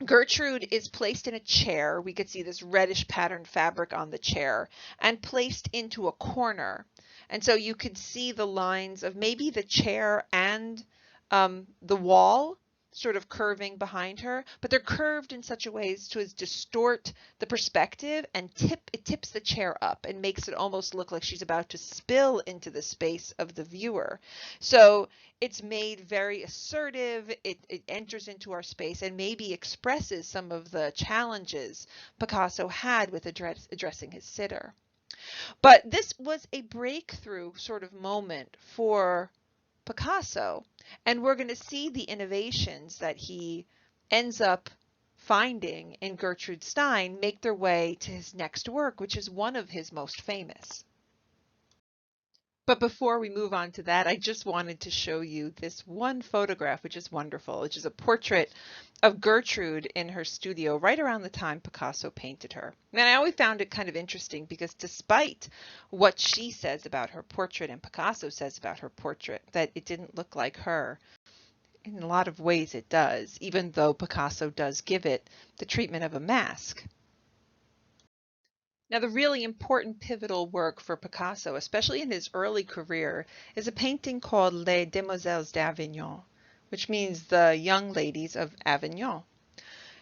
Gertrude is placed in a chair. We could see this reddish patterned fabric on the chair and placed into a corner. And so you could see the lines of maybe the chair and the wall sort of curving behind her, but they're curved in such a way as to distort the perspective and it tips the chair up and makes it almost look like she's about to spill into the space of the viewer. So it's made very assertive, it enters into our space and maybe expresses some of the challenges Picasso had with addressing his sitter. But this was a breakthrough sort of moment for Picasso, and we're going to see the innovations that he ends up finding in Gertrude Stein make their way to his next work, which is one of his most famous. But before we move on to that, I just wanted to show you this one photograph, which is wonderful, which is a portrait of Gertrude in her studio right around the time Picasso painted her. And I always found it kind of interesting because despite what she says about her portrait and Picasso says about her portrait, that it didn't look like her, in a lot of ways it does, even though Picasso does give it the treatment of a mask. Now, the really important pivotal work for Picasso, especially in his early career, is a painting called Les Demoiselles d'Avignon, which means the young ladies of Avignon.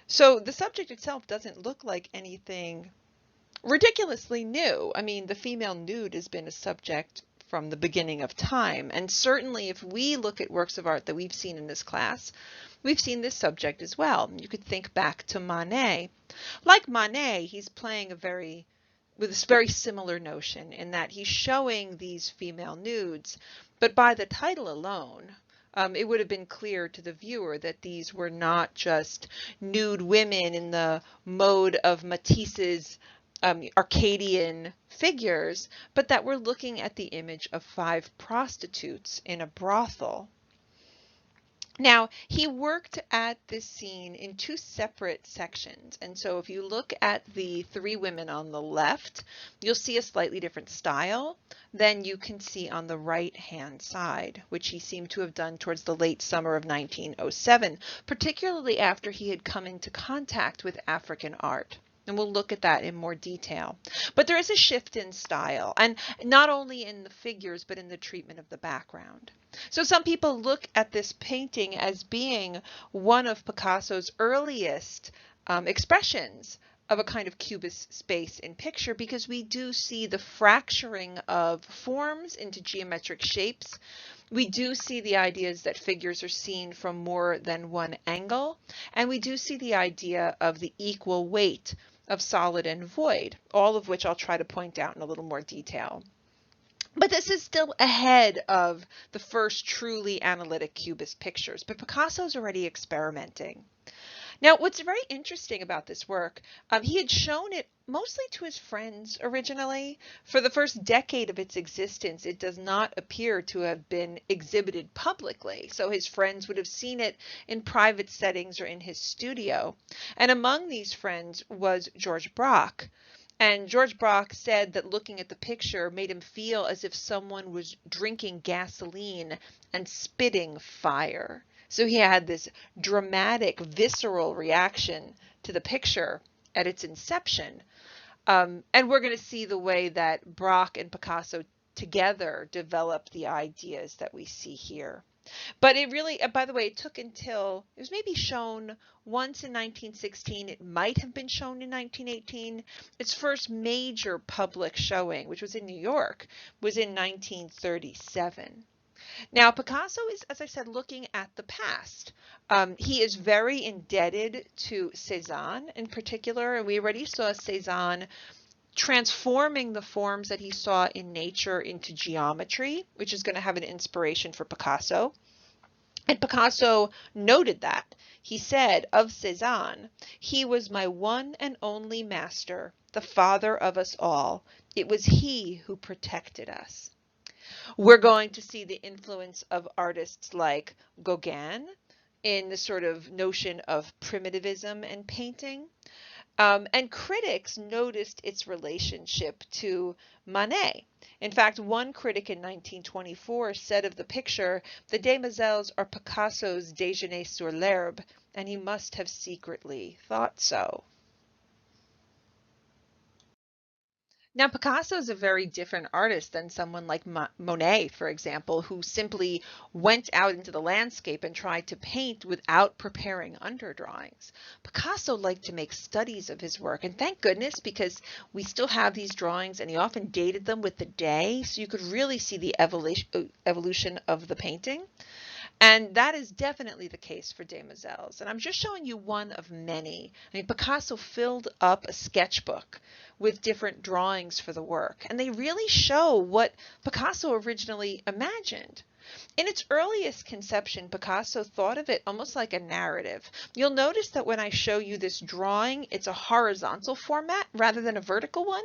So the subject itself doesn't look like anything ridiculously new. I mean, the female nude has been a subject from the beginning of time. And certainly if we look at works of art that we've seen in this class, we've seen this subject as well. You could think back to Manet. Like Manet, he's playing with this very similar notion in that he's showing these female nudes, but by the title alone, it would have been clear to the viewer that these were not just nude women in the mode of Matisse's Arcadian figures, but that we're looking at the image of 5 prostitutes in a brothel. Now, he worked at this scene in 2 separate sections. And so if you look at the 3 women on the left, you'll see a slightly different style than you can see on the right-hand side, which he seemed to have done towards the late summer of 1907, particularly after he had come into contact with African art. And we'll look at that in more detail. But there is a shift in style, and not only in the figures, but in the treatment of the background. So some people look at this painting as being one of Picasso's earliest expressions of a kind of cubist space in picture, because we do see the fracturing of forms into geometric shapes. We do see the ideas that figures are seen from more than one angle, and we do see the idea of the equal weight of solid and void, all of which I'll try to point out in a little more detail. But this is still ahead of the first truly analytic cubist pictures, but Picasso's already experimenting. Now, what's very interesting about this work, he had shown it mostly to his friends originally. For the first decade of its existence, it does not appear to have been exhibited publicly. So his friends would have seen it in private settings or in his studio. And among these friends was George Braque. And George Braque said that looking at the picture made him feel as if someone was drinking gasoline and spitting fire. So he had this dramatic, visceral reaction to the picture at its inception. And we're going to see the way that Braque and Picasso together developed the ideas that we see here. But it really, by the way, it took until, it was maybe shown once in 1916. It might have been shown in 1918. Its first major public showing, which was in New York, was in 1937. Now, Picasso is, as I said, looking at the past. He is very indebted to Cézanne in particular, and we already saw Cézanne transforming the forms that he saw in nature into geometry, which is going to have an inspiration for Picasso. And Picasso noted that. He said of Cézanne, "He was my one and only master, the father of us all. It was he who protected us." We're going to see the influence of artists like Gauguin in the sort of notion of primitivism and painting. And critics noticed its relationship to Manet. In fact, one critic in 1924 said of the picture, "The demoiselles are Picasso's Déjeuner sur l'herbe," and he must have secretly thought so. Now, Picasso is a very different artist than someone like Monet, for example, who simply went out into the landscape and tried to paint without preparing underdrawings. Picasso liked to make studies of his work, and thank goodness, because we still have these drawings, and he often dated them with the day, so you could really see the evolution of the painting. And that is definitely the case for Demoiselles. And I'm just showing you one of many. I mean, Picasso filled up a sketchbook with different drawings for the work, and they really show what Picasso originally imagined. In its earliest conception, Picasso thought of it almost like a narrative. You'll notice that when I show you this drawing, it's a horizontal format rather than a vertical one.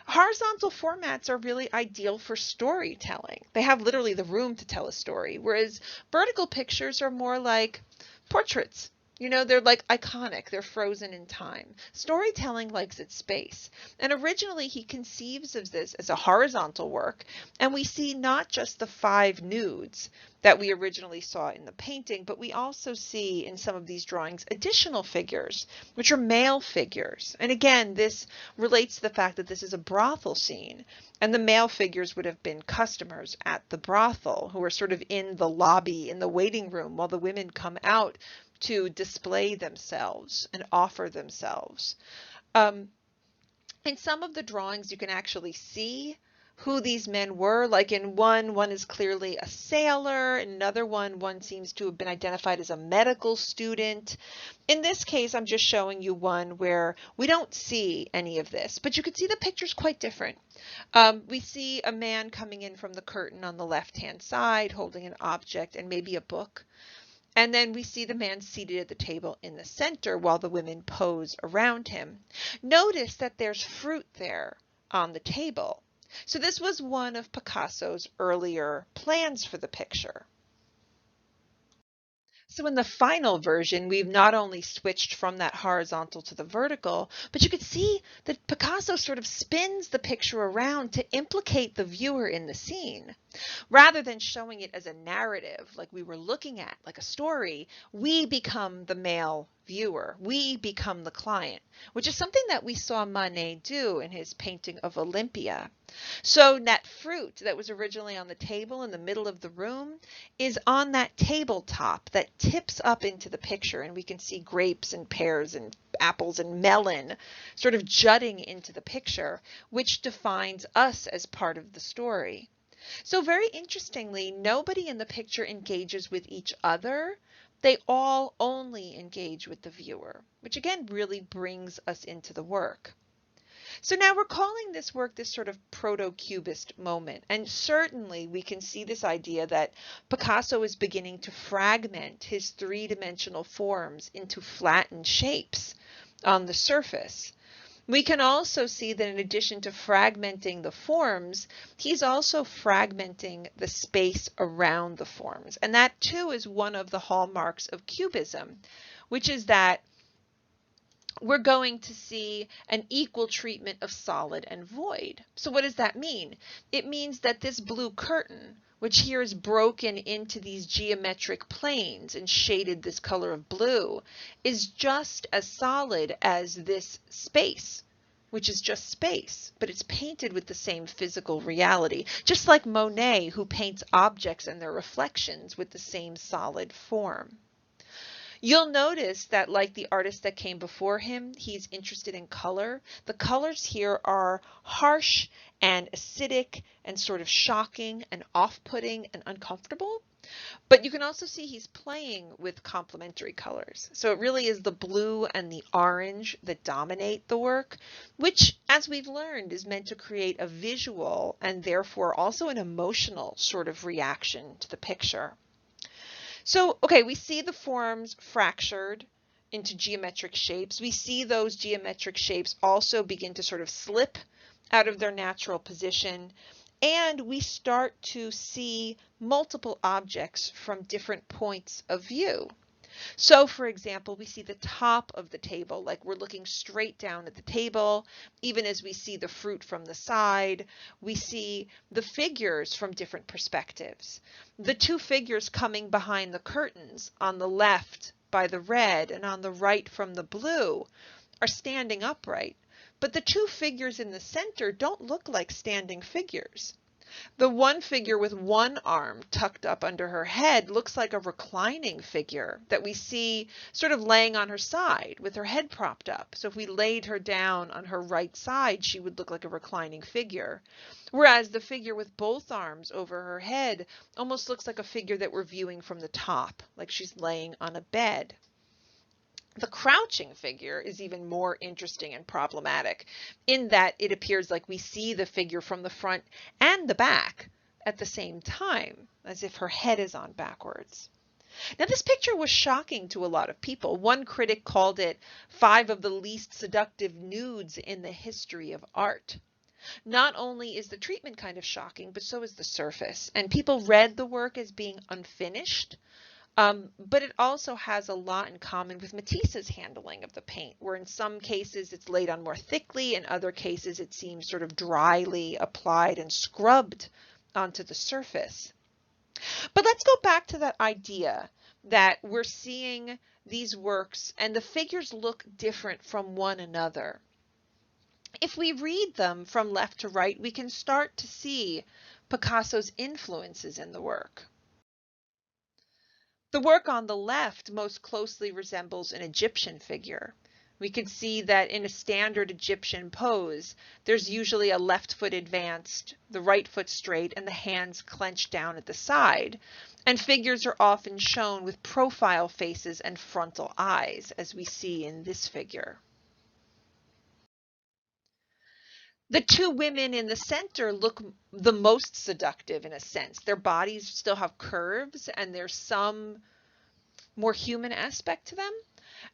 Horizontal formats are really ideal for storytelling. They have literally the room to tell a story, whereas vertical pictures are more like portraits. You know, they're like iconic, they're frozen in time. Storytelling likes its space. And originally he conceives of this as a horizontal work, and we see not just the 5 nudes that we originally saw in the painting, but we also see in some of these drawings additional figures, which are male figures. And again, this relates to the fact that this is a brothel scene, and the male figures would have been customers at the brothel who are sort of in the lobby, in the waiting room, while the women come out to display themselves and offer themselves. In some of the drawings, you can actually see who these men were. Like in one is clearly a sailor. In another one seems to have been identified as a medical student. In this case, I'm just showing you one where we don't see any of this, but you can see the picture's quite different. We see a man coming in from the curtain on the left-hand side, holding an object and maybe a book. And then we see the man seated at the table in the center while the women pose around him. Notice that there's fruit there on the table. So this was one of Picasso's earlier plans for the picture. So in the final version, we've not only switched from that horizontal to the vertical, but you could see that Picasso sort of spins the picture around to implicate the viewer in the scene. Rather than showing it as a narrative, like we were looking at, like a story, we become the male viewer. We become the client, which is something that we saw Manet do in his painting of Olympia. So that fruit that was originally on the table in the middle of the room is on that tabletop that tips up into the picture, and we can see grapes and pears and apples and melon sort of jutting into the picture, which defines us as part of the story. So very interestingly, nobody in the picture engages with each other. They all only engage with the viewer, which again really brings us into the work. So now we're calling this work this sort of proto-cubist moment, and certainly we can see this idea that Picasso is beginning to fragment his three-dimensional forms into flattened shapes on the surface. We can also see that in addition to fragmenting the forms, he's also fragmenting the space around the forms. And that too is one of the hallmarks of Cubism, which is that we're going to see an equal treatment of solid and void. So what does that mean? It means that this blue curtain, which here is broken into these geometric planes and shaded this color of blue, is just as solid as this space, which is just space, but it's painted with the same physical reality, just like Monet, who paints objects and their reflections with the same solid form. You'll notice that, like the artist that came before him, he's interested in color. The colors here are harsh and acidic and sort of shocking and off-putting and uncomfortable. But you can also see he's playing with complementary colors. So it really is the blue and the orange that dominate the work, which, as we've learned, is meant to create a visual and therefore also an emotional sort of reaction to the picture. So, okay, we see the forms fractured into geometric shapes. We see those geometric shapes also begin to sort of slip out of their natural position. And we start to see multiple objects from different points of view. So, for example, we see the top of the table, like we're looking straight down at the table. Even as we see the fruit from the side, we see the figures from different perspectives. The two figures coming behind the curtains on the left by the red and on the right from the blue are standing upright. But the two figures in the center don't look like standing figures. The one figure with one arm tucked up under her head looks like a reclining figure that we see sort of laying on her side with her head propped up. So if we laid her down on her right side, she would look like a reclining figure. Whereas the figure with both arms over her head almost looks like a figure that we're viewing from the top, like she's laying on a bed. The crouching figure is even more interesting and problematic in that it appears like we see the figure from the front and the back at the same time, as if her head is on backwards. Now, this picture was shocking to a lot of people. One critic called it 5 of the least seductive nudes in the history of art. Not only is the treatment kind of shocking, but so is the surface. And people read the work as being unfinished. But it also has a lot in common with Matisse's handling of the paint, where in some cases it's laid on more thickly, in other cases it seems sort of dryly applied and scrubbed onto the surface. But let's go back to that idea that we're seeing these works and the figures look different from one another. If we read them from left to right, we can start to see Picasso's influences in the work. The work on the left most closely resembles an Egyptian figure. We can see that in a standard Egyptian pose, there's usually a left foot advanced, the right foot straight, and the hands clenched down at the side. And figures are often shown with profile faces and frontal eyes, as we see in this figure. The two women in the center look the most seductive in a sense. Their bodies still have curves and there's some more human aspect to them.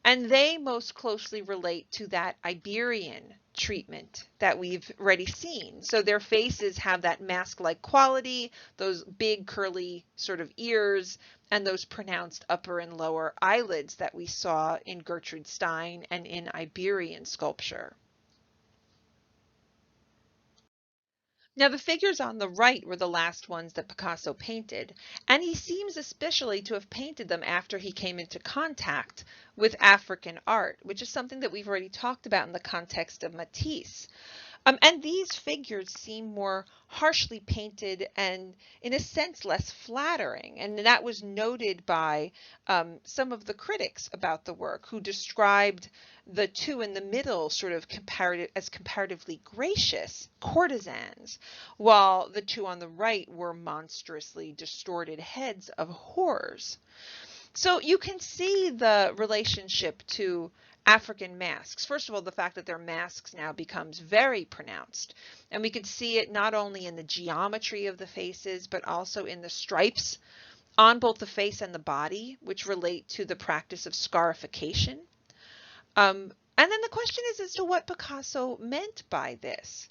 And they most closely relate to that Iberian treatment that we've already seen. So their faces have that mask-like quality, those big curly sort of ears, and those pronounced upper and lower eyelids that we saw in Gertrude Stein and in Iberian sculpture. Now, the figures on the right were the last ones that Picasso painted, and he seems especially to have painted them after he came into contact with African art, which is something that we've already talked about in the context of Matisse. And these figures seem more harshly painted and, in a sense, less flattering. And that was noted by some of the critics about the work, who described the two in the middle sort of as comparatively gracious courtesans, while the two on the right were monstrously distorted heads of whores. So you can see the relationship to African masks. First of all, the fact that their masks now becomes very pronounced. And we can see it not only in the geometry of the faces, but also in the stripes on both the face and the body, which relate to the practice of scarification. And then the question is as to what Picasso meant by this.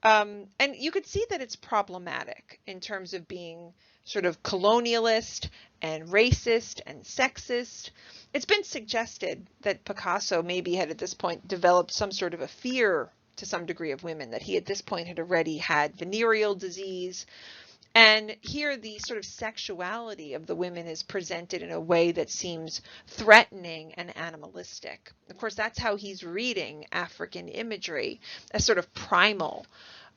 And you could see that it's problematic in terms of being sort of colonialist and racist and sexist. It's been suggested that Picasso maybe had at this point developed some sort of a fear to some degree of women, that he at this point had already had venereal disease. And here the sort of sexuality of the women is presented in a way that seems threatening and animalistic. Of course, that's how he's reading African imagery, as sort of primal.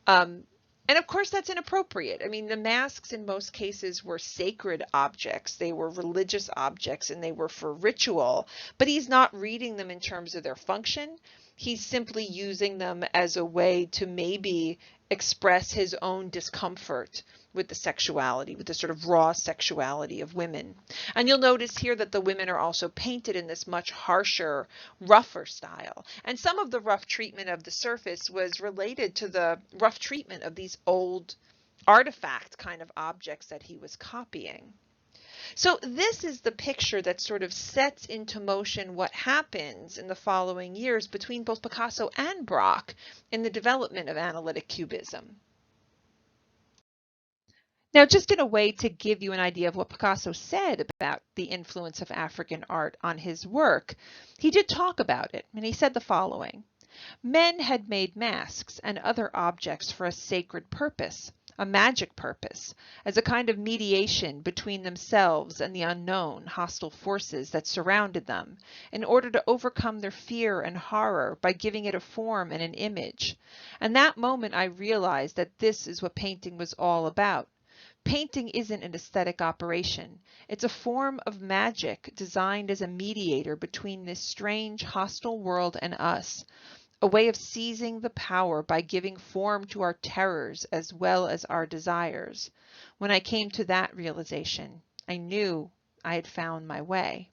And of course, that's inappropriate. I mean, the masks in most cases were sacred objects. They were religious objects, and they were for ritual. But he's not reading them in terms of their function. He's simply using them as a way to maybe express his own discomfort with the sexuality, with the sort of raw sexuality of women. And you'll notice here that the women are also painted in this much harsher, rougher style. And some of the rough treatment of the surface was related to the rough treatment of these old artifact kind of objects that he was copying. So this is the picture that sort of sets into motion what happens in the following years between both Picasso and Braque in the development of analytic cubism. Now, just in a way to give you an idea of what Picasso said about the influence of African art on his work, he did talk about it, and he said the following: "Men had made masks and other objects for a sacred purpose, a magic purpose, as a kind of mediation between themselves and the unknown, hostile forces that surrounded them, in order to overcome their fear and horror by giving it a form and an image. And that moment I realized that this is what painting was all about. Painting isn't an aesthetic operation. It's a form of magic designed as a mediator between this strange, hostile world and us, a way of seizing the power by giving form to our terrors as well as our desires. When I came to that realization, I knew I had found my way."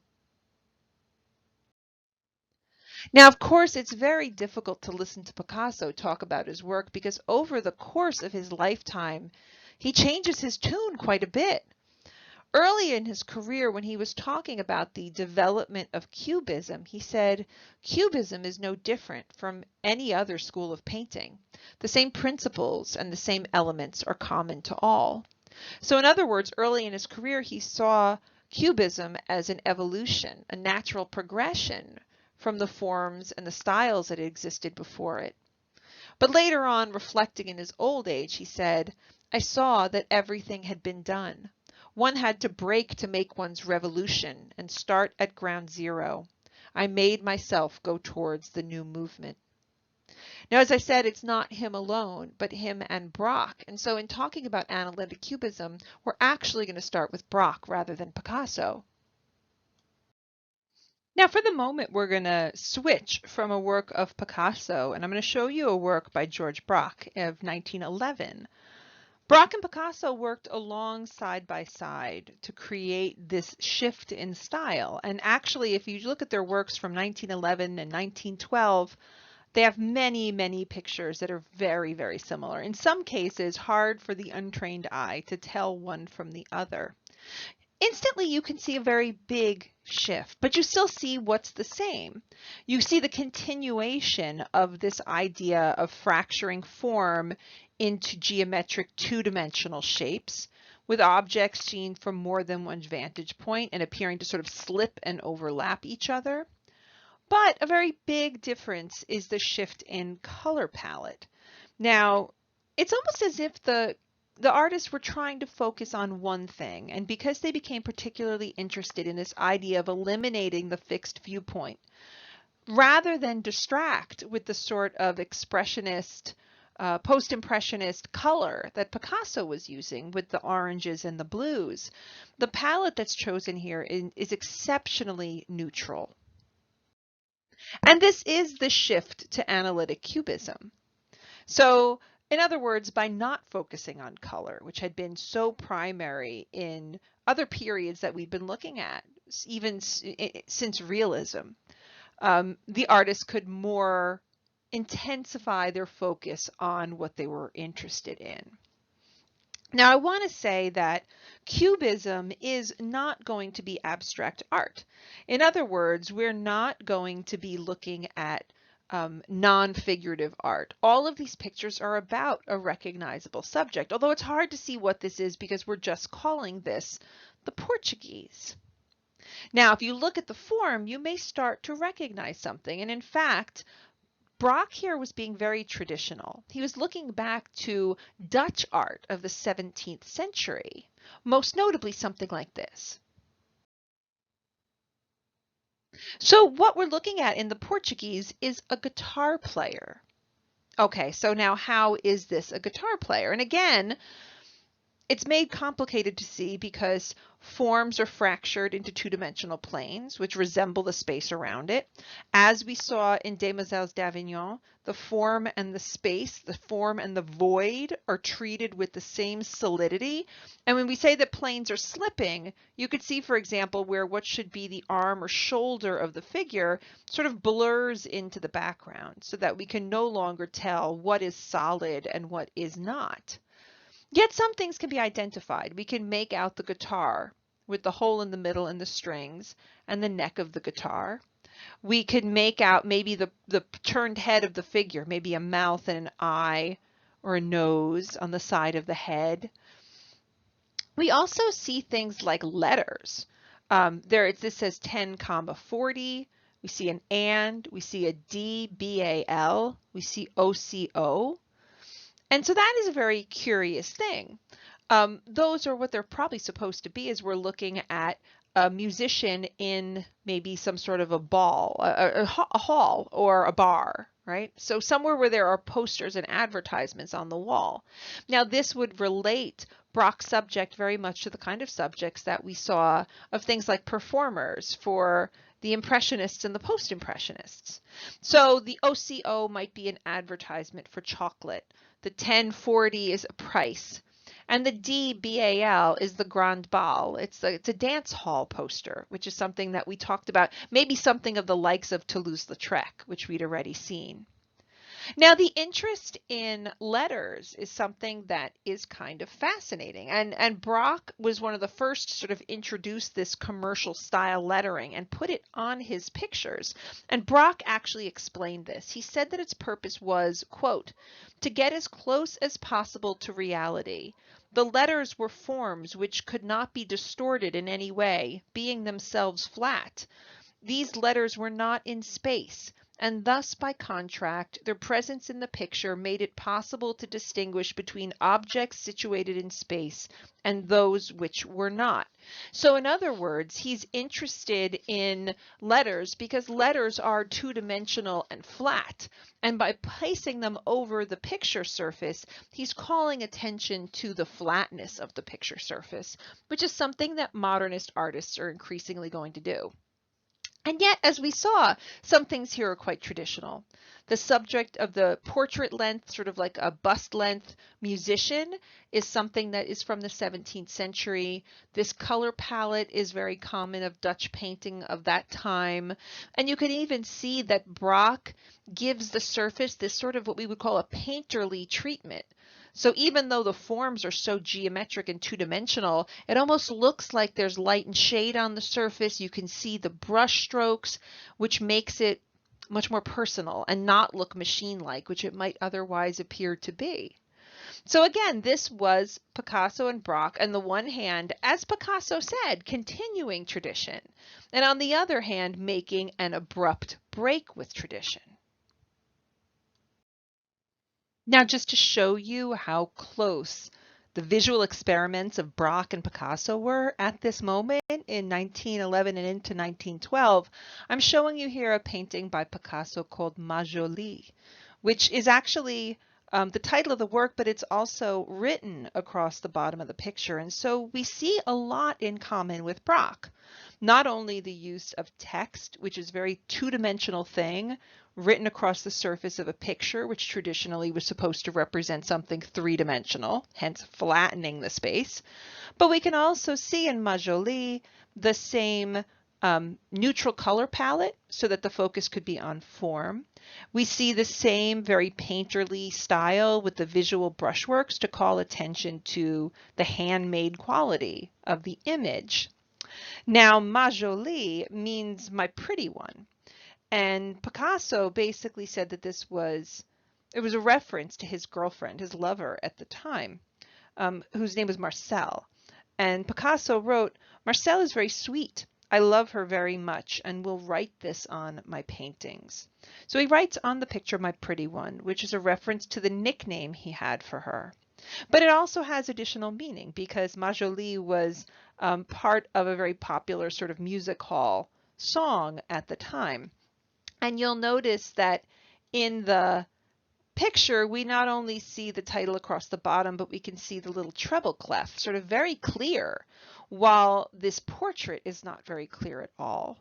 Now, of course, it's very difficult to listen to Picasso talk about his work because over the course of his lifetime, he changes his tune quite a bit. Early in his career, when he was talking about the development of Cubism, he said, "Cubism is no different from any other school of painting. The same principles and the same elements are common to all." So in other words, early in his career, he saw Cubism as an evolution, a natural progression from the forms and the styles that had existed before it. But later on, reflecting in his old age, he said, "I saw that everything had been done. One had to break to make one's revolution and start at ground zero. I made myself go towards the new movement." Now, as I said, it's not him alone, but him and Braque. And so in talking about analytic cubism, we're actually going to start with Braque rather than Picasso. Now, for the moment, we're going to switch from a work of Picasso, and I'm going to show you a work by George Braque of 1911. Braque and Picasso worked along side by side to create this shift in style. And actually, if you look at their works from 1911 and 1912, they have many, many pictures that are very, very similar. In some cases, hard for the untrained eye to tell one from the other. Instantly, you can see a very big shift, but you still see what's the same. You see the continuation of this idea of fracturing form into geometric two-dimensional shapes, with objects seen from more than one vantage point and appearing to sort of slip and overlap each other. But a very big difference is the shift in color palette. Now, it's almost as if the artists were trying to focus on one thing, and because they became particularly interested in this idea of eliminating the fixed viewpoint, rather than distract with the sort of expressionist, post-impressionist color that Picasso was using with the oranges and the blues, the palette that's chosen here is exceptionally neutral. And this is the shift to analytic cubism. So, in other words, by not focusing on color, which had been so primary in other periods that we've been looking at, even since realism, the artists could more intensify their focus on what they were interested in. Now, I want to say that Cubism is not going to be abstract art. In other words, we're not going to be looking at non-figurative art. All of these pictures are about a recognizable subject, although it's hard to see what this is because we're just calling this the Portuguese. Now, if you look at the form, you may start to recognize something. And in fact, Braque here was being very traditional. He was looking back to Dutch art of the 17th century, most notably something like this. So what we're looking at in the Portuguese is a guitar player. Okay, so now how is this a guitar player? And again, it's made complicated to see because forms are fractured into two-dimensional planes, which resemble the space around it. As we saw in Demoiselles d'Avignon, the form and the space, the form and the void are treated with the same solidity. And when we say that planes are slipping, you could see, for example, where what should be the arm or shoulder of the figure sort of blurs into the background so that we can no longer tell what is solid and what is not. Yet some things can be identified. We can make out the guitar with the hole in the middle and the strings and the neck of the guitar. We can make out maybe the turned head of the figure, maybe a mouth and an eye or a nose on the side of the head. We also see things like letters. This says 10, 40. We see an and, we see a D, B-A-L, we see O-C-O. And so that is a very curious thing. Those are what they're probably supposed to be as we're looking at a musician in maybe some sort of a ball, a hall or a bar, right? So somewhere where there are posters and advertisements on the wall. Now this would relate Braque's subject very much to the kind of subjects that we saw of things like performers for the Impressionists and the Post-Impressionists. So the OCO might be an advertisement for chocolate. The 1040 is a price. And the DBAL is the Grand Bal. It's a dance hall poster, which is something that we talked about, maybe something of the likes of Toulouse-Lautrec, which we'd already seen. Now, the interest in letters is something that is kind of fascinating. And Braque was one of the first to sort of introduce this commercial style lettering and put it on his pictures. And Braque actually explained this. He said that its purpose was, quote, to get as close as possible to reality. The letters were forms which could not be distorted in any way, being themselves flat. These letters were not in space, and thus by contract their presence in the picture made it possible to distinguish between objects situated in space and those which were not. So in other words, he's interested in letters because letters are two-dimensional and flat, and by placing them over the picture surface, he's calling attention to the flatness of the picture surface, which is something that modernist artists are increasingly going to do. And yet, as we saw, some things here are quite traditional. The subject of the portrait length, sort of like a bust length musician, is something that is from the 17th century. This color palette is very common of Dutch painting of that time. And you can even see that Braque gives the surface this sort of what we would call a painterly treatment. So even though the forms are so geometric and two-dimensional, it almost looks like there's light and shade on the surface. You can see the brush strokes, which makes it much more personal and not look machine-like, which it might otherwise appear to be. So again, this was Picasso and Braque, on the one hand, as Picasso said, continuing tradition, and on the other hand, making an abrupt break with tradition. Now, just to show you how close the visual experiments of Braque and Picasso were at this moment in 1911 and into 1912, I'm showing you here a painting by Picasso called Ma Jolie, which is actually the title of the work, but it's also written across the bottom of the picture. And so we see a lot in common with Braque. Not only the use of text, which is a very two-dimensional thing, written across the surface of a picture, which traditionally was supposed to represent something three-dimensional, hence flattening the space. But we can also see in Ma Jolie the same neutral color palette so that the focus could be on form. We see the same very painterly style with the visual brushworks to call attention to the handmade quality of the image. Now, Ma Jolie means my pretty one. And Picasso basically said that it was a reference to his girlfriend, his lover at the time, whose name was Marcel. And Picasso wrote, "Marcel is very sweet. I love her very much and will write this on my paintings." So he writes on the picture my pretty one, which is a reference to the nickname he had for her. But it also has additional meaning because Ma Jolie was part of a very popular sort of music hall song at the time. And you'll notice that in the picture, we not only see the title across the bottom, but we can see the little treble clef, sort of very clear, while this portrait is not very clear at all.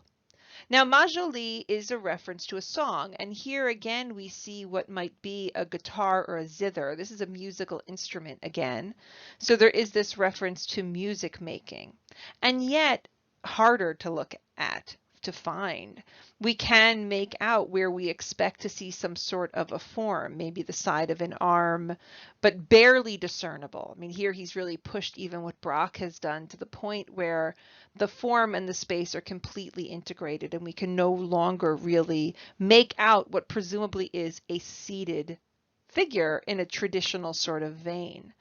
Now, Ma Jolie is a reference to a song, and here again we see what might be a guitar or a zither. This is a musical instrument again. So there is this reference to music making, and yet harder to look at, to find. We can make out where we expect to see some sort of a form, maybe the side of an arm, but barely discernible. I mean, here he's really pushed even what Braque has done to the point where the form and the space are completely integrated and we can no longer really make out what presumably is a seated figure in a traditional sort of vein.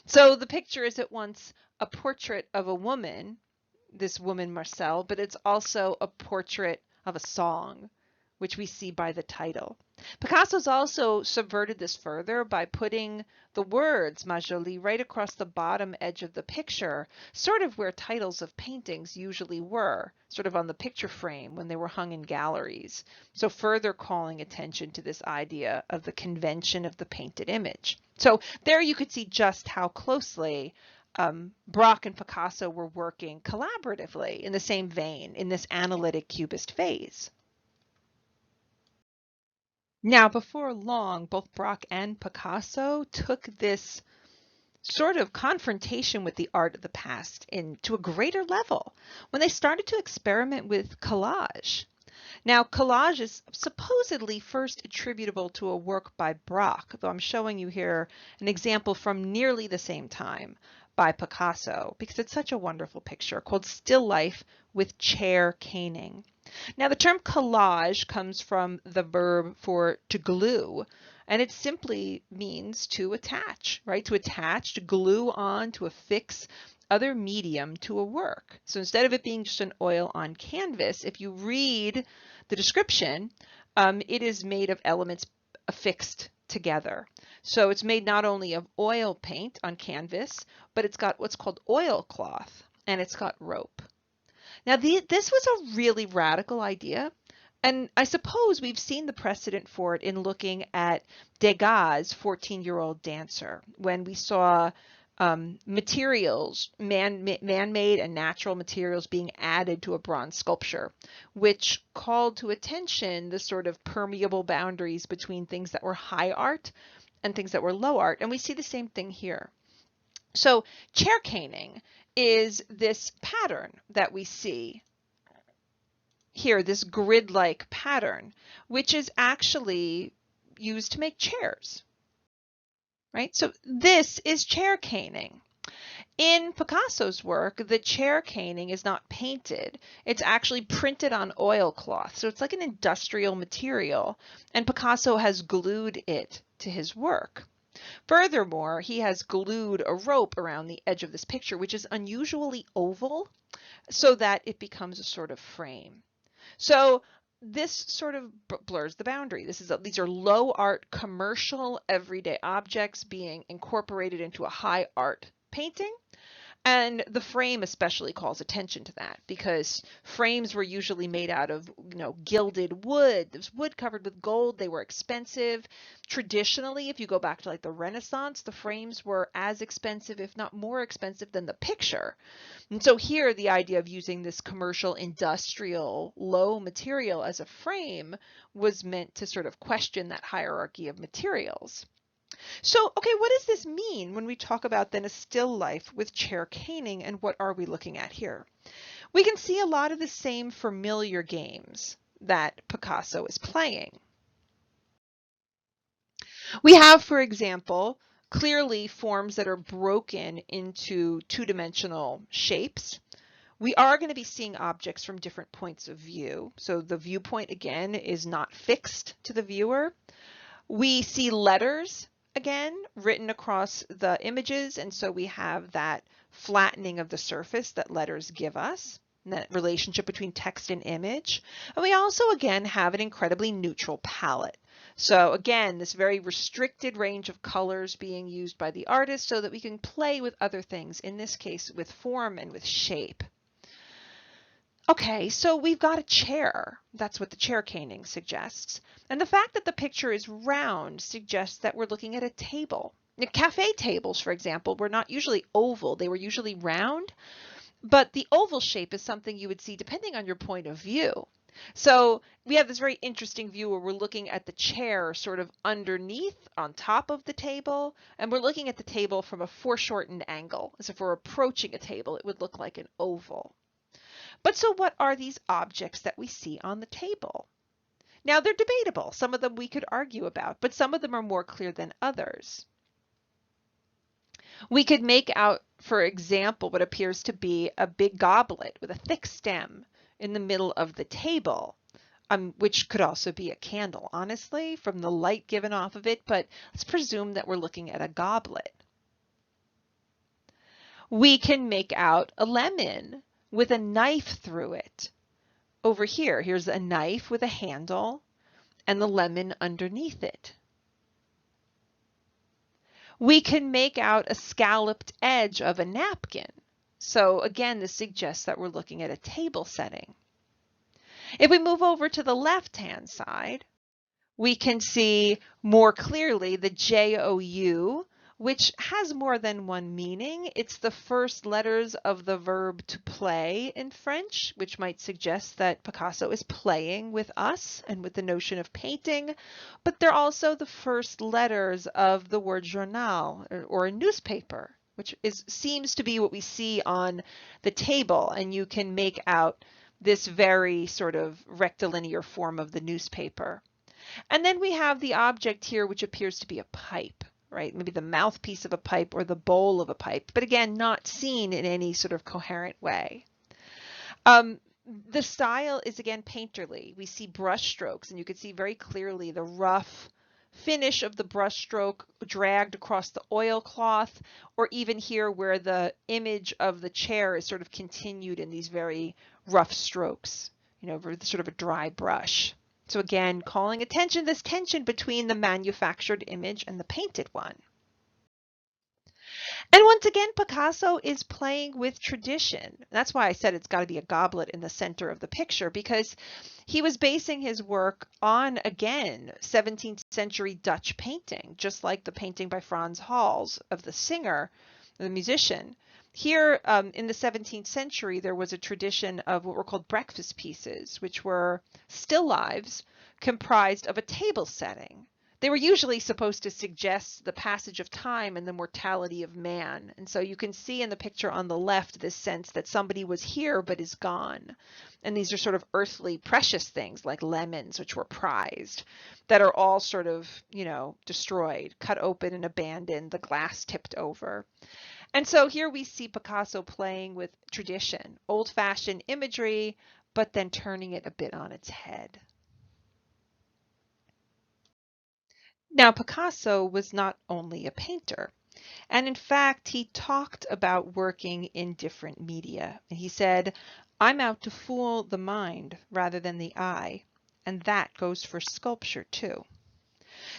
So the picture is at once a portrait of a woman, this woman Marcel, but it's also a portrait of a song, which we see by the title. Picasso's also subverted this further by putting the words Ma Jolie right across the bottom edge of the picture, sort of where titles of paintings usually were, sort of on the picture frame when they were hung in galleries. So further calling attention to this idea of the convention of the painted image. So there you could see just how closely Braque and Picasso were working collaboratively in the same vein in this analytic cubist phase. Now, before long, both Braque and Picasso took this sort of confrontation with the art of the past to a greater level when they started to experiment with collage. Now, collage is supposedly first attributable to a work by Braque, though I'm showing you here an example from nearly the same time by Picasso because it's such a wonderful picture called Still Life with Chair Caning. Now, the term collage comes from the verb for to glue, and it simply means to attach, right? To attach, to glue on, to affix other medium to a work. So instead of it being just an oil on canvas, if you read the description, it is made of elements affixed together. So it's made not only of oil paint on canvas, but it's got what's called oilcloth, and it's got rope. Now, this was a really radical idea, and I suppose we've seen the precedent for it in looking at Degas' 14-year-old dancer, when we saw materials, man-made and natural materials being added to a bronze sculpture, which called to attention the sort of permeable boundaries between things that were high art and things that were low art. And we see the same thing here. So chair caning is this pattern that we see here, this grid-like pattern, which is actually used to make chairs, right? So this is chair caning. In Picasso's work, the chair caning is not painted. It's actually printed on oilcloth. So it's like an industrial material, and Picasso has glued it to his work. Furthermore, he has glued a rope around the edge of this picture, which is unusually oval, so that it becomes a sort of frame. So this sort of blurs the boundary. These are low art, commercial, everyday objects being incorporated into a high art painting. And the frame especially calls attention to that because frames were usually made out of, gilded wood. There's wood covered with gold. They were expensive. Traditionally, if you go back to like the Renaissance, the frames were as expensive, if not more expensive than the picture. And so here, the idea of using this commercial, industrial, low material as a frame was meant to sort of question that hierarchy of materials. So, okay, what does this mean when we talk about then a still life with chair caning, and what are we looking at here? We can see a lot of the same familiar games that Picasso is playing. We have, for example, clearly forms that are broken into two-dimensional shapes. We are going to be seeing objects from different points of view. So the viewpoint, again, is not fixed to the viewer. We see letters, again, written across the images, and so we have that flattening of the surface that letters give us, and that relationship between text and image. And we also, again, have an incredibly neutral palette. So again, this very restricted range of colors being used by the artist so that we can play with other things, in this case with form and with shape. Okay, so we've got a chair. That's what the chair caning suggests. And the fact that the picture is round suggests that we're looking at a table. Now, cafe tables, for example, were not usually oval. They were usually round, but the oval shape is something you would see depending on your point of view. So we have this very interesting view where we're looking at the chair sort of underneath on top of the table, and we're looking at the table from a foreshortened angle. As if we're approaching a table, it would look like an oval. But so what are these objects that we see on the table? Now they're debatable. Some of them we could argue about, but some of them are more clear than others. We could make out, for example, what appears to be a big goblet with a thick stem in the middle of the table, which could also be a candle, honestly, from the light given off of it, but let's presume that we're looking at a goblet. We can make out a lemon with a knife through it. Over here, here's a knife with a handle and the lemon underneath it. We can make out a scalloped edge of a napkin. So again, this suggests that we're looking at a table setting. If we move over to the left-hand side, we can see more clearly the J-O-U, which has more than one meaning. It's the first letters of the verb to play in French, which might suggest that Picasso is playing with us and with the notion of painting, but they're also the first letters of the word journal, or a newspaper, which seems to be what we see on the table, and you can make out this very sort of rectilinear form of the newspaper. And then we have the object here, which appears to be a pipe, right? Maybe the mouthpiece of a pipe or the bowl of a pipe, but again, not seen in any sort of coherent way. The style is again painterly. We see brush strokes, and you can see very clearly the rough finish of the brush stroke dragged across the oilcloth, or even here where the image of the chair is sort of continued in these very rough strokes, with sort of a dry brush. So again, calling attention to this tension between the manufactured image and the painted one. And once again, Picasso is playing with tradition. That's why I said it's got to be a goblet in the center of the picture, because he was basing his work on, again, 17th century Dutch painting, just like the painting by Frans Hals of the singer, the musician. Here in the 17th century, there was a tradition of what were called breakfast pieces, which were still lives comprised of a table setting. They were usually supposed to suggest the passage of time and the mortality of man. And so you can see in the picture on the left this sense that somebody was here but is gone. And these are sort of earthly, precious things like lemons, which were prized, that are all sort of, destroyed, cut open and abandoned, the glass tipped over. And so here we see Picasso playing with tradition, old-fashioned imagery, but then turning it a bit on its head. Now, Picasso was not only a painter, and in fact, he talked about working in different media. And he said, "I'm out to fool the mind rather than the eye. and that goes for sculpture too.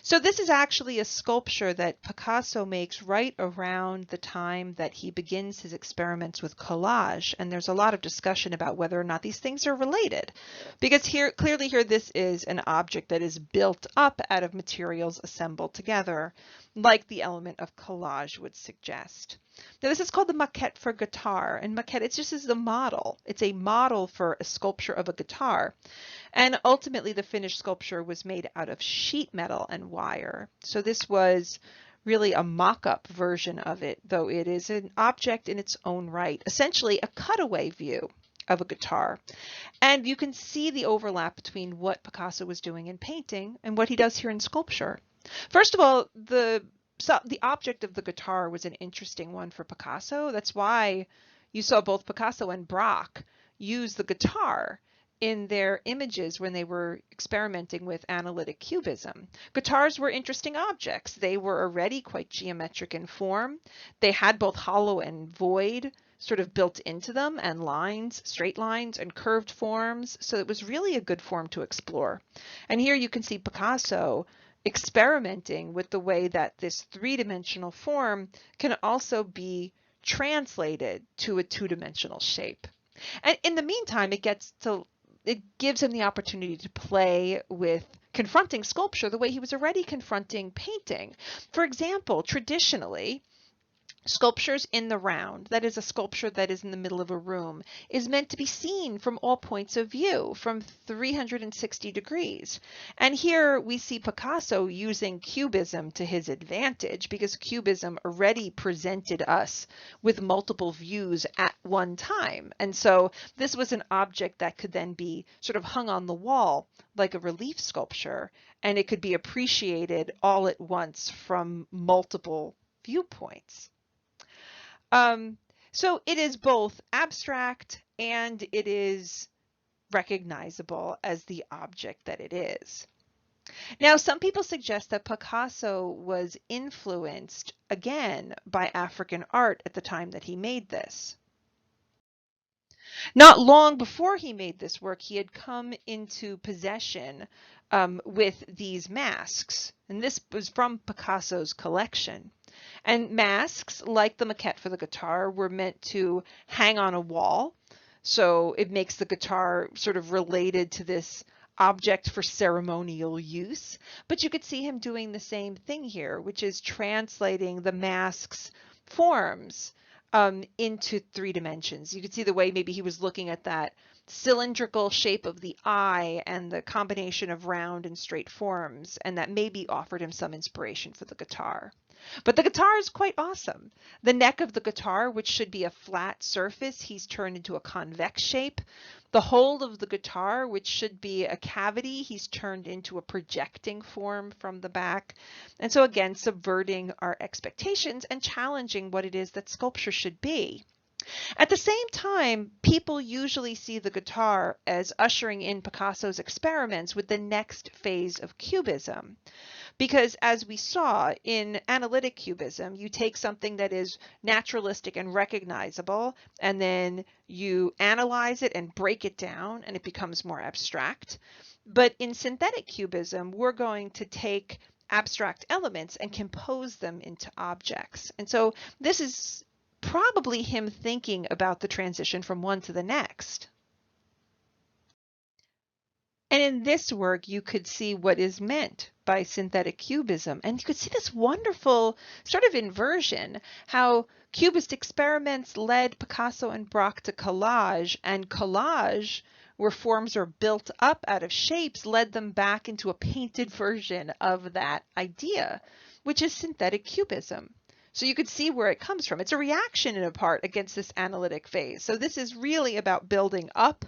So this is actually a sculpture that Picasso makes right around the time that he begins his experiments with collage. And there's a lot of discussion about whether or not these things are related. Because clearly here, this is an object that is built up out of materials assembled together, like the element of collage would suggest. Now this is called the maquette for guitar. And maquette, it's just as the model. It's a model for a sculpture of a guitar. And ultimately, the finished sculpture was made out of sheet metal and wire. So this was really a mock-up version of it, though it is an object in its own right, essentially a cutaway view of a guitar. And you can see the overlap between what Picasso was doing in painting and what he does here in sculpture. First of all, the object of the guitar was an interesting one for Picasso. That's why you saw both Picasso and Braque use the guitar in their images when they were experimenting with analytic cubism. Guitars were interesting objects. They were already quite geometric in form. They had both hollow and void sort of built into them, and lines, straight lines, and curved forms. So it was really a good form to explore. And here you can see Picasso experimenting with the way that this three-dimensional form can also be translated to a two-dimensional shape. And in the meantime, it gives him the opportunity to play with confronting sculpture the way he was already confronting painting. For example, traditionally, sculptures in the round, that is a sculpture that is in the middle of a room, is meant to be seen from all points of view, from 360 degrees. And here we see Picasso using Cubism to his advantage, because Cubism already presented us with multiple views at one time. And so this was an object that could then be sort of hung on the wall like a relief sculpture, and it could be appreciated all at once from multiple viewpoints. So it is both abstract and it is recognizable as the object that it is. Now, some people suggest that Picasso was influenced again by African art at the time that he made this. Not long before he made this work, he had come into possession with these masks, and this was from Picasso's collection. And masks, like the maquette for the guitar, were meant to hang on a wall. So it makes the guitar sort of related to this object for ceremonial use. But you could see him doing the same thing here, which is translating the mask's forms into three dimensions. You could see the way maybe he was looking at that cylindrical shape of the eye and the combination of round and straight forms, and that maybe offered him some inspiration for the guitar. But the guitar is quite awesome. The neck of the guitar, which should be a flat surface, he's turned into a convex shape. The hole of the guitar, which should be a cavity, he's turned into a projecting form from the back. And so again, subverting our expectations and challenging what it is that sculpture should be. At the same time, people usually see the guitar as ushering in Picasso's experiments with the next phase of Cubism. Because as we saw in analytic cubism, you take something that is naturalistic and recognizable, and then you analyze it and break it down, and it becomes more abstract. But in synthetic cubism, we're going to take abstract elements and compose them into objects. And so this is probably him thinking about the transition from one to the next. And in this work, you could see what is meant by synthetic cubism. And you could see this wonderful sort of inversion, how Cubist experiments led Picasso and Braque to collage, and collage, where forms are built up out of shapes, led them back into a painted version of that idea, which is synthetic cubism. So you could see where it comes from. It's a reaction in a part against this analytic phase. So this is really about building up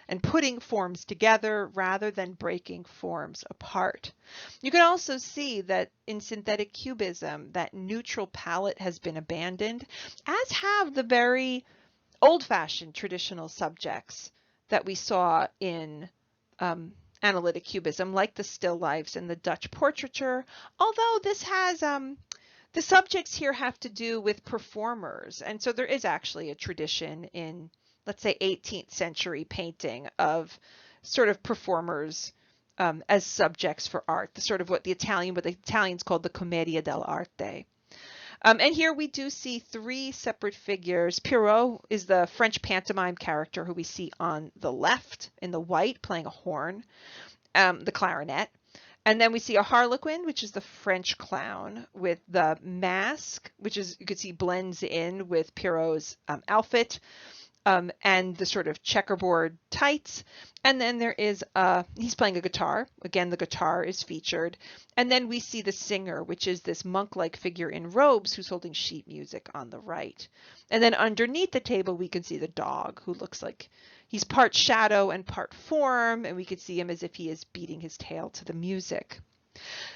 and putting forms together rather than breaking forms apart. You can also see that in synthetic cubism, that neutral palette has been abandoned, as have the very old-fashioned traditional subjects that we saw in analytic cubism, like the still lifes and the Dutch portraiture, although this has the subjects here have to do with performers, and so there is actually a tradition in, let's say, 18th century painting of sort of performers as subjects for art, the sort of what the Italians called the commedia dell'arte. And here we do see three separate figures. Pierrot is the French pantomime character who we see on the left in the white playing a horn, the clarinet. And then we see a harlequin, which is the French clown, with the mask, which is, you could see, blends in with Pierrot's outfit, and the sort of checkerboard tights. And then there is, he's playing a guitar. Again, the guitar is featured. And then we see the singer, which is this monk-like figure in robes who's holding sheet music on the right. And then underneath the table, we can see the dog, who looks like he's part shadow and part form, and we could see him as if he is beating his tail to the music.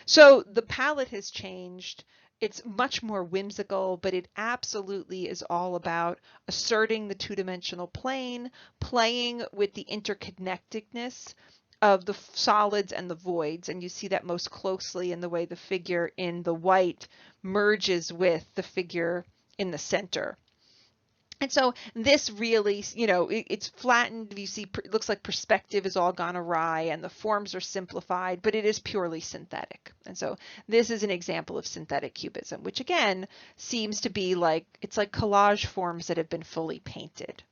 So the palette has changed. It's much more whimsical, but it absolutely is all about asserting the two-dimensional plane, playing with the interconnectedness of the solids and the voids. And you see that most closely in the way the figure in the white merges with the figure in the center. And so this really, it's flattened. You see, it looks like perspective has all gone awry and the forms are simplified, but it is purely synthetic. And so this is an example of synthetic cubism, which again seems to be like, it's like collage forms that have been fully painted.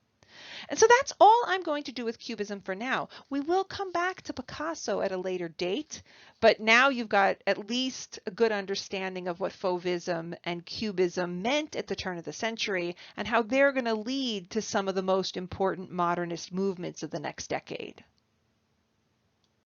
And so that's all I'm going to do with Cubism for now. We will come back to Picasso at a later date, but now you've got at least a good understanding of what Fauvism and Cubism meant at the turn of the century and how they're going to lead to some of the most important modernist movements of the next decade.